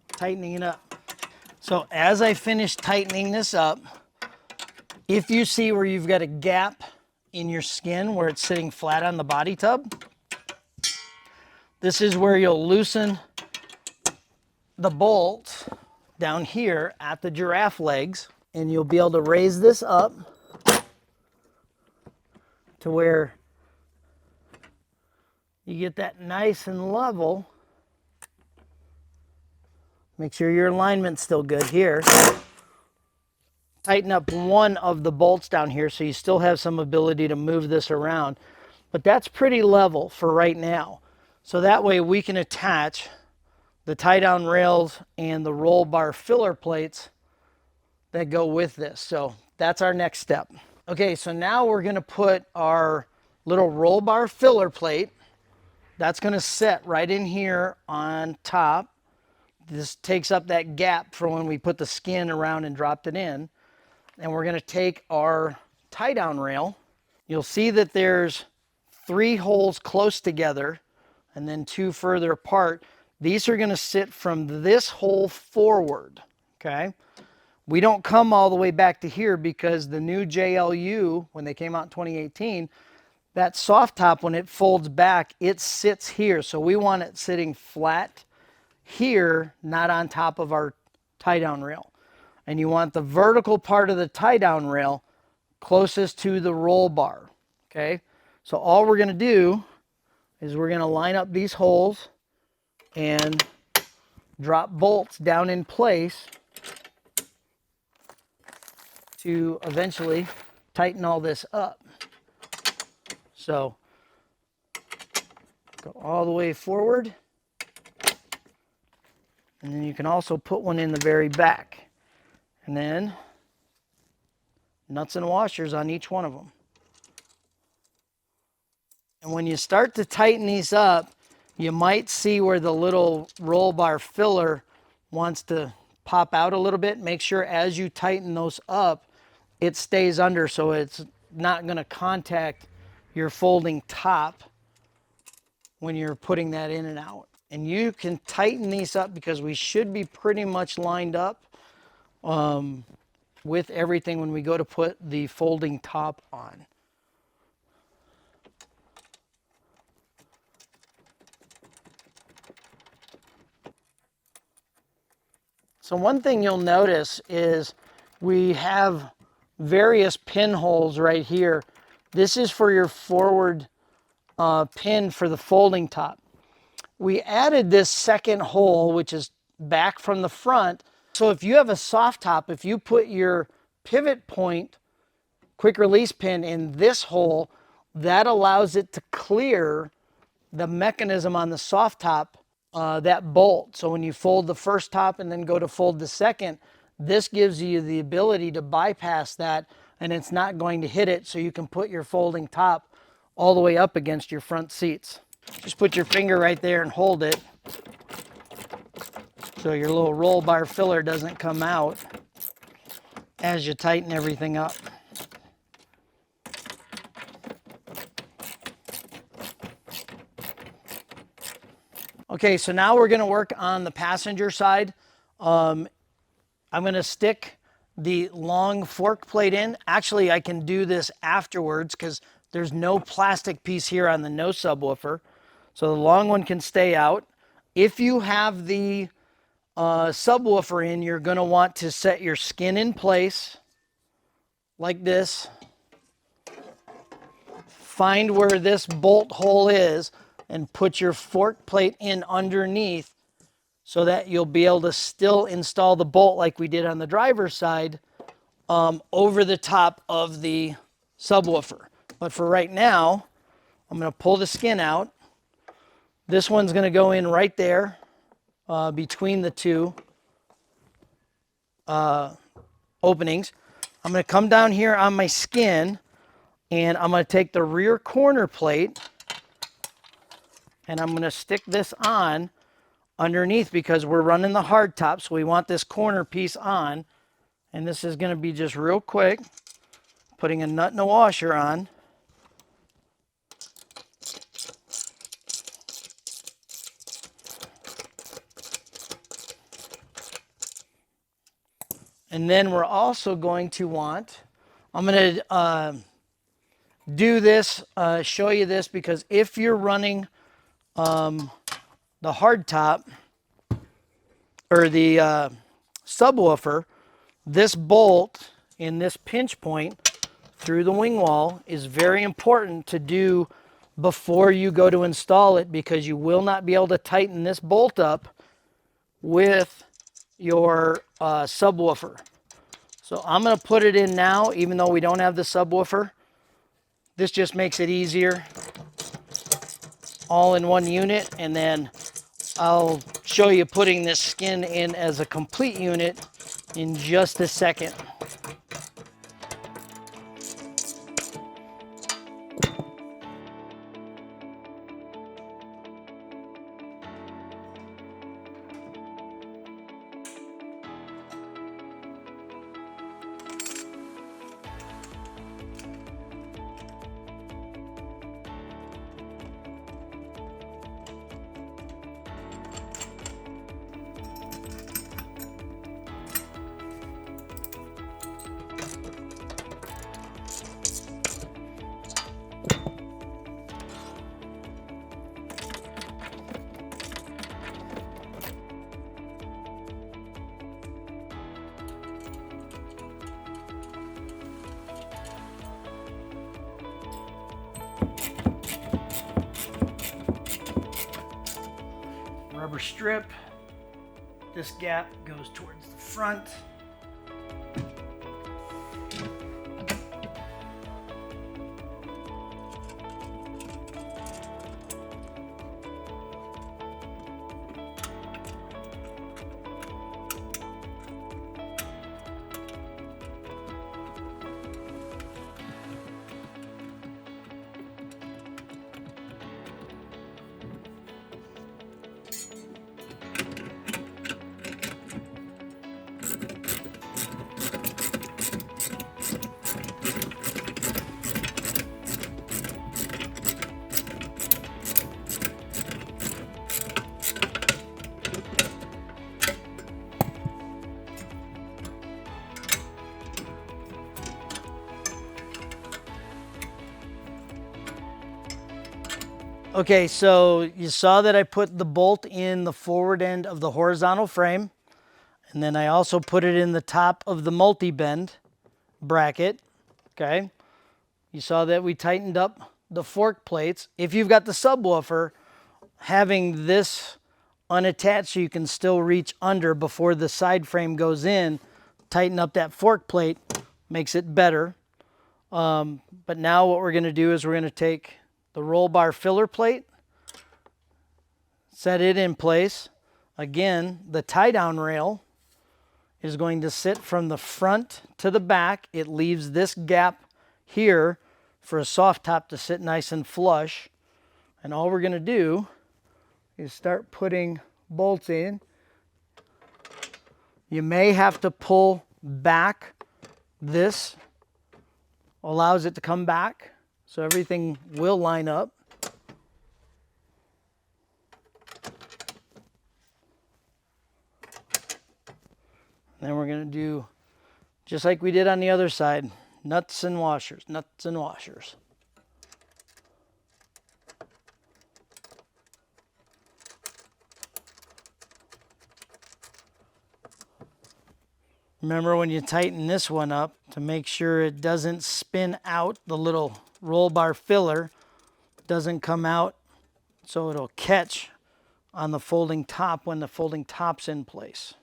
tightening it up. So as I finish tightening this up, if you see where you've got a gap in your skin where it's sitting flat on the body tub, this is where you'll loosen the bolt down here at the giraffe legs, and you'll be able to raise this up to where you get that nice and level. Make sure your alignment's still good here. Tighten up one of the bolts down here so you still have some ability to move this around. But that's pretty level for right now. So that way we can attach the tie-down rails and the roll bar filler plates that go with this. So that's our next step. Okay, so now we're going to put our little roll bar filler plate. That's going to sit right in here on top. This takes up that gap for when we put the skin around and dropped it in. And we're going to take our tie-down rail. You'll see that there's 3 holes close together and then 2 further apart. These are going to sit from this hole forward, okay? We don't come all the way back to here because the new JLU, when they came out in 2018, that soft top, when it folds back, it sits here. So we want it sitting flat here, not on top of our tie-down rail. And you want the vertical part of the tie-down rail closest to the roll bar, okay? So all we're going to do is we're going to line up these holes and drop bolts down in place to eventually tighten all this up. So go all the way forward, and then you can also put one in the very back, and then nuts and washers on each one of them. And when you start to tighten these up, you might see where the little roll bar filler wants to pop out a little bit. Make sure as you tighten those up, it stays under so it's not going to contact your folding top when you're putting that in and out. And you can tighten these up because we should be pretty much lined up with everything when we go to put the folding top on. So one thing you'll notice is we have various pinholes right here. This is for your forward pin for the folding top. We added this second hole, which is back from the front. So if you have a soft top, if you put your pivot point quick release pin in this hole, that allows it to clear the mechanism on the soft top, that bolt. So when you fold the first top and then go to fold the second, this gives you the ability to bypass that, and it's not going to hit it, so you can put your folding top all the way up against your front seats. Just put your finger right there and hold it so your little roll bar filler doesn't come out as you tighten everything up. Okay, so now we're gonna work on the passenger side. I'm gonna stick the long fork plate in. Actually, I can do this afterwards because there's no plastic piece here on the no subwoofer. So the long one can stay out. If you have the subwoofer in, you're gonna want to set your skin in place like this. Find where this bolt hole is and put your fork plate in underneath so that you'll be able to still install the bolt like we did on the driver's side over the top of the subwoofer. But for right now, I'm going to pull the skin out. This one's going to go in right there between the two openings. I'm going to come down here on my skin, and I'm going to take the rear corner plate and I'm going to stick this on underneath because we're running the hard top, so we want this corner piece on. And this is going to be just real quick, putting a nut and a washer on. And then we're also going to want, I'm going to do this, show you this, because if you're running the hard top or the subwoofer, this bolt in this pinch point through the wing wall is very important to do before you go to install it, because you will not be able to tighten this bolt up with your subwoofer. So I'm going to put it in now, even though we don't have the subwoofer. This just makes it easier, all in one unit, and then I'll show you putting this skin in as a complete unit in just a second. Rubber strip. This gap goes towards the front. Okay, so you saw that I put the bolt in the forward end of the horizontal frame, and then I also put it in the top of the multi-bend bracket. Okay, you saw that we tightened up the fork plates. If you've got the subwoofer, having this unattached so you can still reach under before the side frame goes in, tighten up that fork plate makes it better. But now what we're going to do is we're going to take the roll bar filler plate, set it in place. Again, the tie down rail is going to sit from the front to the back. It leaves this gap here for a soft top to sit nice and flush. And all we're going to do is start putting bolts in. You may have to pull back. This allows it to come back, so everything will line up. Then we're going to do just like we did on the other side, nuts and washers, nuts and washers. Remember when you tighten this one up to make sure it doesn't spin out, the little roll bar filler doesn't come out, so it'll catch on the folding top when the folding top's in place.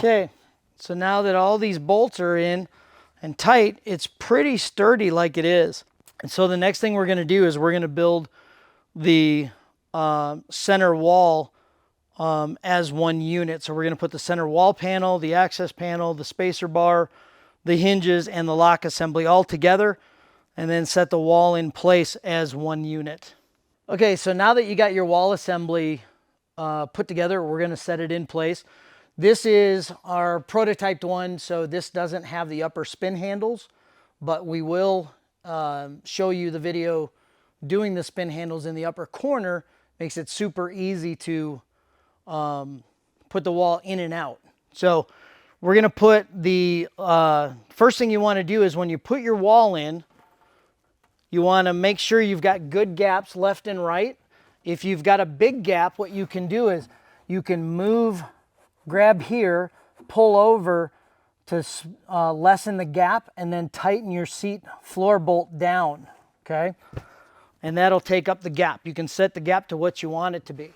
Okay, so now that all these bolts are in and tight, it's pretty sturdy like it is. And so the next thing we're going to do is we're going to build the center wall as one unit. So we're going to put the center wall panel, the access panel, the spacer bar, the hinges, and the lock assembly all together, and then set the wall in place as one unit. Okay, so now that you got your wall assembly put together, we're going to set it in place. This is our prototyped one, so this doesn't have the upper spin handles, but we will show you the video doing the spin handles in the upper corner. Makes it super easy to put the wall in and out. So we're going to put the first thing you want to do is when you put your wall in, you want to make sure you've got good gaps left and right. If you've got a big gap, what you can do is you can grab here, pull over to lessen the gap, and then tighten your seat floor bolt down, okay? And that'll take up the gap. You can set the gap to what you want it to be.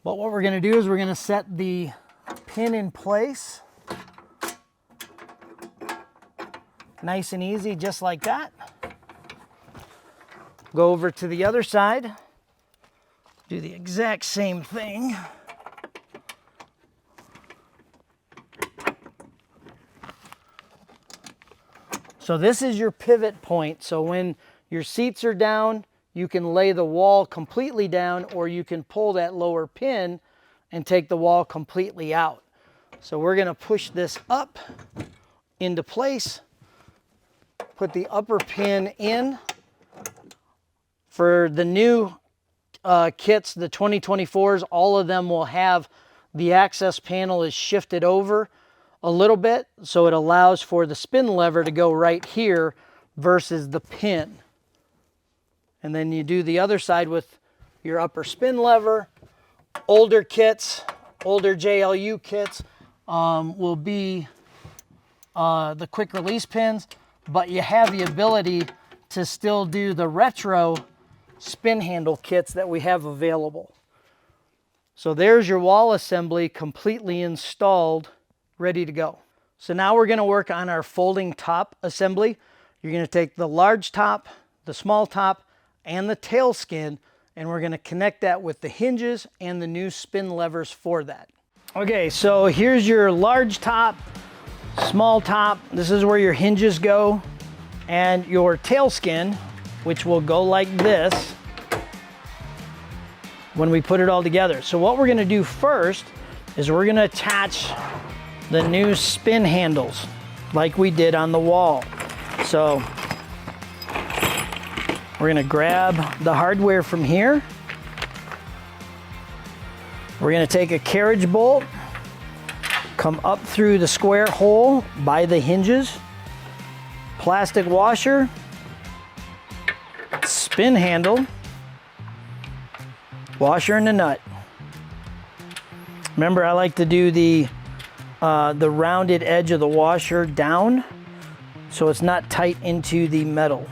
But what we're gonna do is we're gonna set the pin in place. Nice and easy, just like that. Go over to the other side, do the exact same thing. So this is your pivot point. So when your seats are down, you can lay the wall completely down, or you can pull that lower pin and take the wall completely out. So we're going to push this up into place, put the upper pin in. For the new kits, the 2024s, all of them will have the access panel is shifted over a little bit, so it allows for the spin lever to go right here versus the pin. And then you do the other side with your upper spin lever. Older kits, older JLU kits will be the quick release pins, but you have the ability to still do the retro spin handle kits that we have available. So there's your wall assembly completely installed, ready to go. So now we're going to work on our folding top assembly. You're going to take the large top, the small top, and the tail skin, and we're going to connect that with the hinges and the new spin levers for that. Okay, so here's your large top, small top. This is where your hinges go, and your tail skin, which will go like this when we put it all together. So what we're going to do first is we're going to attach the new spin handles like we did on the wall. So we're gonna grab the hardware from here. We're gonna take a carriage bolt, come up through the square hole by the hinges, plastic washer, spin handle, washer and a nut. Remember, I like to do the rounded edge of the washer down so it's not tight into the metal.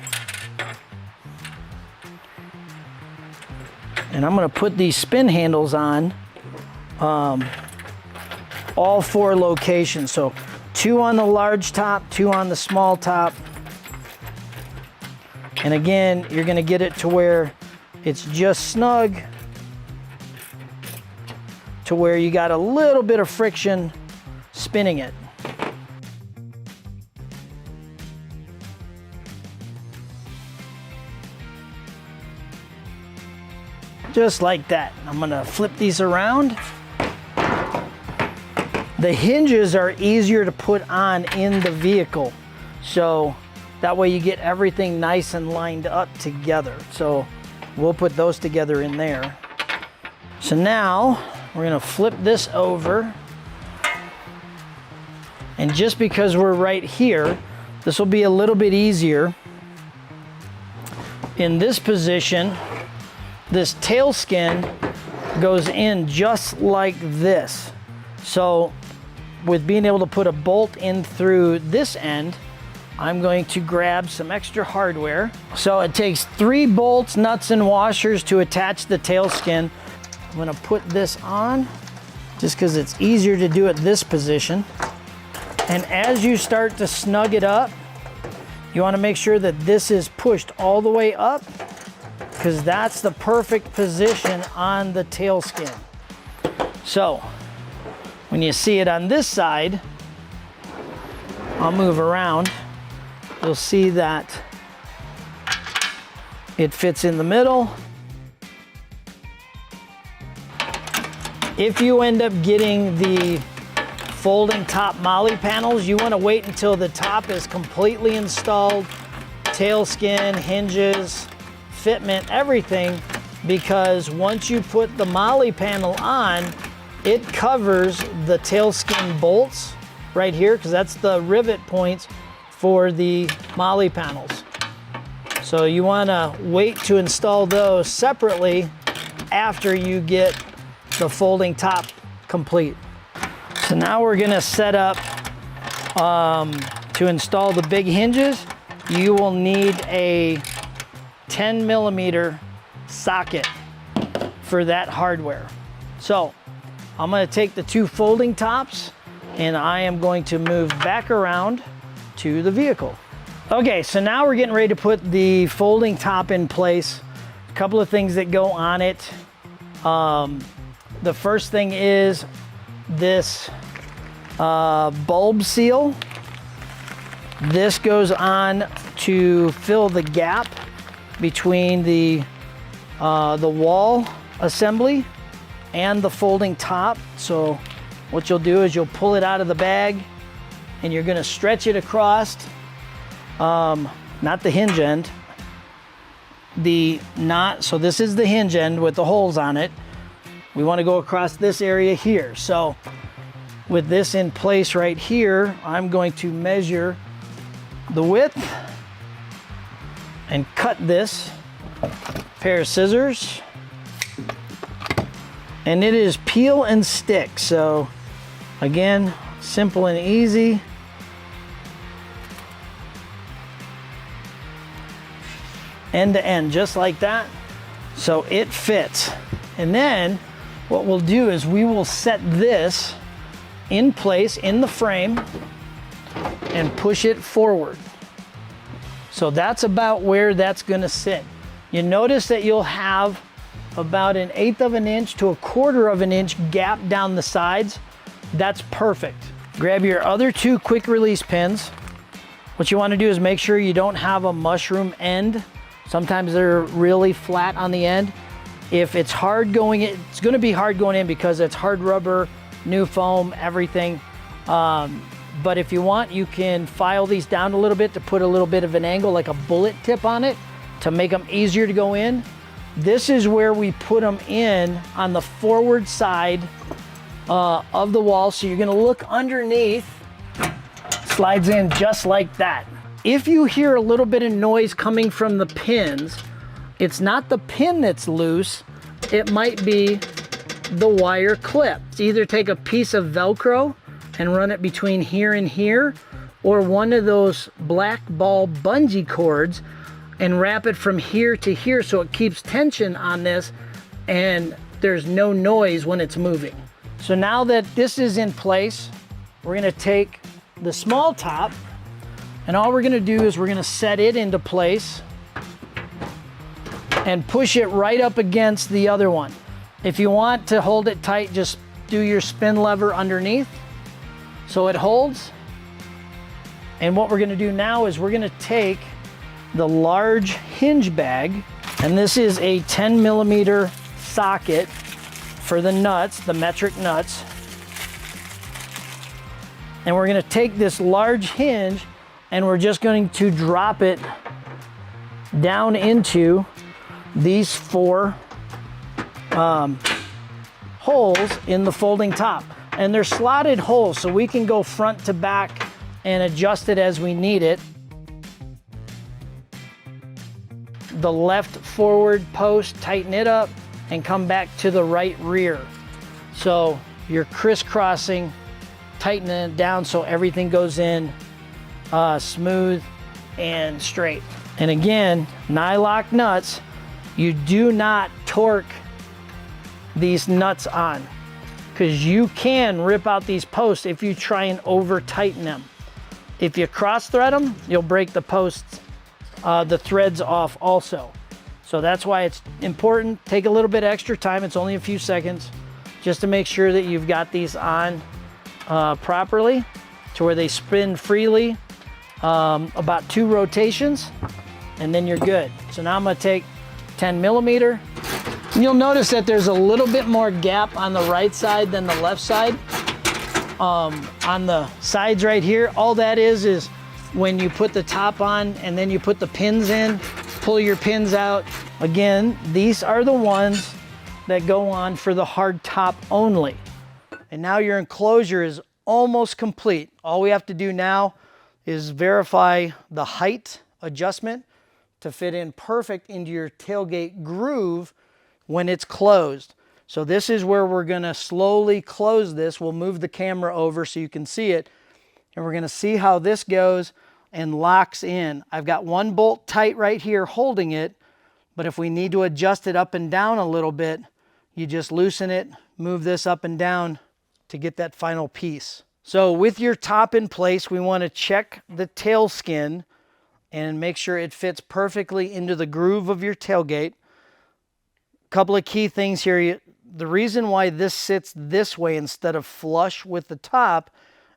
And I'm going to put these spin handles on all 4 locations. So 2 on the large top, 2 on the small top. And again, you're going to get it to where it's just snug, to where you got a little bit of friction spinning it. Just like that. I'm gonna flip these around. The hinges are easier to put on in the vehicle, so that way you get everything nice and lined up together. So we'll put those together in there. So now we're gonna flip this over. And just because we're right here, this will be a little bit easier. In this position, this tail skin goes in just like this. So with being able to put a bolt in through this end, I'm going to grab some extra hardware. So it takes 3 bolts, nuts, and washers to attach the tail skin. I'm gonna put this on just because it's easier to do at this position. And as you start to snug it up, you want to make sure that this is pushed all the way up, because that's the perfect position on the tail skin. So when you see it on this side, I'll move around. You'll see that it fits in the middle. If you end up getting the folding top molly panels, you want to wait until the top is completely installed, tail skin, hinges, fitment, everything, because once you put the molly panel on, it covers the tail skin bolts right here, because that's the rivet points for the molly panels. So you want to wait to install those separately after you get the folding top complete. So now we're going to set up to install the big hinges. You will need a 10mm socket for that hardware. So I'm going to take the 2 folding tops and I am going to move back around to the vehicle. Okay, so now we're getting ready to put the folding top in place. A couple of things that go on it. The first thing is this bulb seal. This goes on to fill the gap between the wall assembly and the folding top. So what you'll do is you'll pull it out of the bag and you're going to stretch it across, not the hinge end, so this is the hinge end with the holes on it. We want to go across this area here. So with this in place right here, I'm going to measure the width and cut this pair of scissors. And it is peel and stick. So again, simple and easy. End to end, just like that. So it fits. And then what we'll do is we will set this in place in the frame and push it forward. So that's about where that's gonna sit. You notice that you'll have about 1/8 of an inch to 1/4 of an inch gap down the sides. That's perfect. Grab your other 2 quick release pins. What you wanna do is make sure you don't have a mushroom end. Sometimes they're really flat on the end. If it's hard going in, it's gonna be hard going in because it's hard rubber, new foam, everything. But if you want, you can file these down a little bit to put a little bit of an angle, like a bullet tip on it, to make them easier to go in. This is where we put them in on the forward side of the wall. So you're gonna look underneath, slides in just like that. If you hear a little bit of noise coming from the pins, it's not the pin that's loose. It might be the wire clip. It's either take a piece of Velcro and run it between here and here, or one of those black ball bungee cords and wrap it from here to here so it keeps tension on this and there's no noise when it's moving. So now that this is in place, we're gonna take the small top and all we're gonna do is we're gonna set it into place and push it right up against the other one. If you want to hold it tight, just do your spin lever underneath so it holds. And what we're gonna do now is we're gonna take the large hinge bag, and this is a 10 millimeter socket for the nuts, the metric nuts. And we're gonna take this large hinge and we're just going to drop it down into these 4 holes in the folding top. And they're slotted holes, so we can go front to back and adjust it as we need it. The left forward post, tighten it up and come back to the right rear. So you're crisscrossing, tightening it down so everything goes in smooth and straight. And again, nylock nuts, you do not torque these nuts on, because you can rip out these posts if you try and over tighten them. If you cross thread them, you'll break the posts, the threads off also. So that's why it's important. Take a little bit extra time. It's only a few seconds just to make sure that you've got these on properly to where they spin freely, about 2 rotations, and then you're good. So now I'm gonna take 10 millimeter. And you'll notice that there's a little bit more gap on the right side than the left side. On the sides right here, all that is when you put the top on and then you put the pins in, pull your pins out. Again, these are the ones that go on for the hard top only. And now your enclosure is almost complete. All we have to do now is verify the height adjustment to fit in perfect into your tailgate groove when it's closed. So this is where we're gonna slowly close this. We'll move the camera over so you can see it. And we're gonna see how this goes and locks in. I've got 1 bolt tight right here holding it, but if we need to adjust it up and down a little bit, you just loosen it, move this up and down to get that final piece. So with your top in place, we wanna check the tail skin and make sure it fits perfectly into the groove of your tailgate. Couple of key things here. The reason why this sits this way instead of flush with the top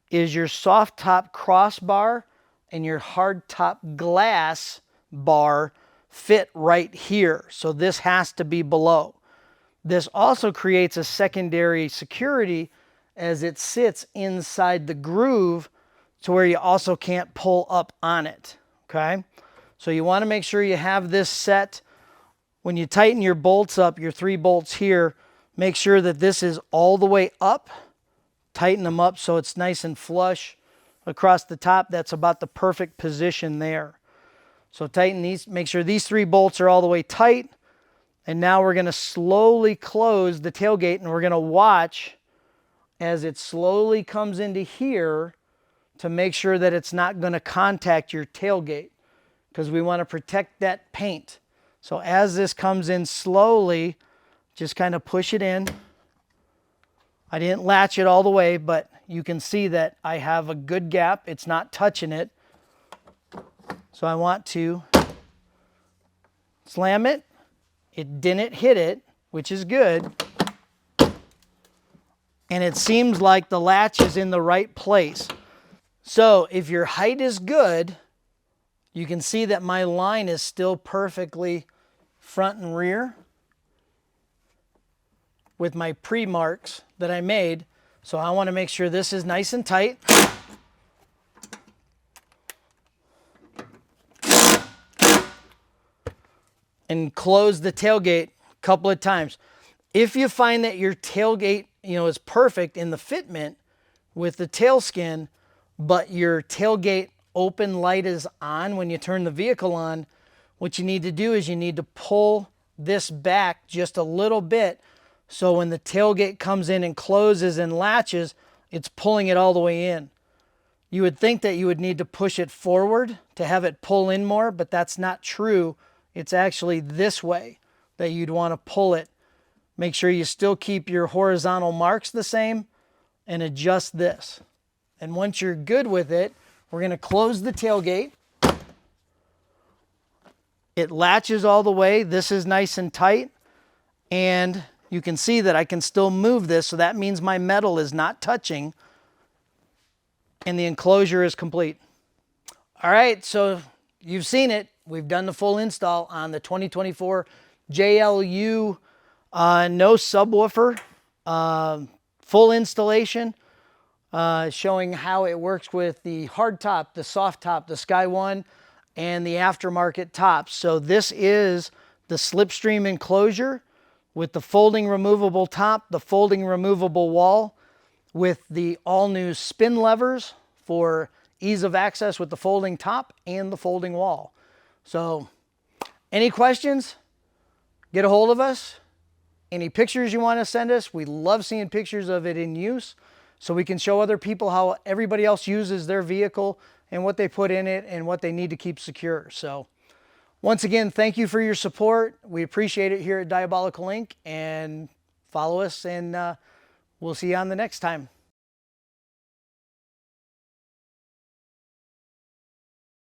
is your soft top crossbar and your hard top glass bar fit right here. So this has to be below. This also creates a secondary security as it sits inside the groove to where you also can't pull up on it, okay? So you wanna make sure you have this set. When you tighten your bolts up, your 3 bolts here, make sure that this is all the way up. Tighten them up so it's nice and flush across the top. That's about the perfect position there. So tighten these, make sure these 3 bolts are all the way tight. And now we're gonna slowly close the tailgate and we're gonna watch as it slowly comes into here to make sure that it's not gonna contact your tailgate, because we wanna protect that paint. So as this comes in slowly, just kind of push it in. I didn't latch it all the way, but you can see that I have a good gap. It's not touching it. So I want to slam it. It didn't hit it, which is good. And it seems like the latch is in the right place. So if your height is good, you can see that my line is still perfectly front and rear with my pre-marks that I made. So I want to make sure this is nice and tight. And close the tailgate a couple of times. If you find that your tailgate, is perfect in the fitment with the tail skin, but your tailgate open light is on when you turn the vehicle on, what you need to do is you need to pull this back just a little bit So when the tailgate comes in and closes and latches, it's pulling it all the way in. You would think that you would need to push it forward to have it pull in more, but that's not true. It's actually this way that you'd want to pull it. Make sure you still keep your horizontal marks the same and adjust this. And once you're good with it, we're going to close the tailgate. It latches all the way. This is nice and tight. And you can see that I can still move this, so that means my metal is not touching and the enclosure is complete. All right, so you've seen it. We've done the full install on the 2024 JLU no subwoofer, full installation, showing how it works with the hard top, the soft top, the Sky One, and the aftermarket tops. So this is the slipstream enclosure with the folding removable top, the folding removable wall, with the all-new spin levers for ease of access with the folding top and the folding wall. So any questions, get a hold of us. Any pictures you want to send us, we love seeing pictures of it in use so we can show other people how everybody else uses their vehicle and what they put in it and what they need to keep secure. So once again, thank you for your support. We appreciate it here at Diabolical Inc. And follow us, and we'll see you on the next time.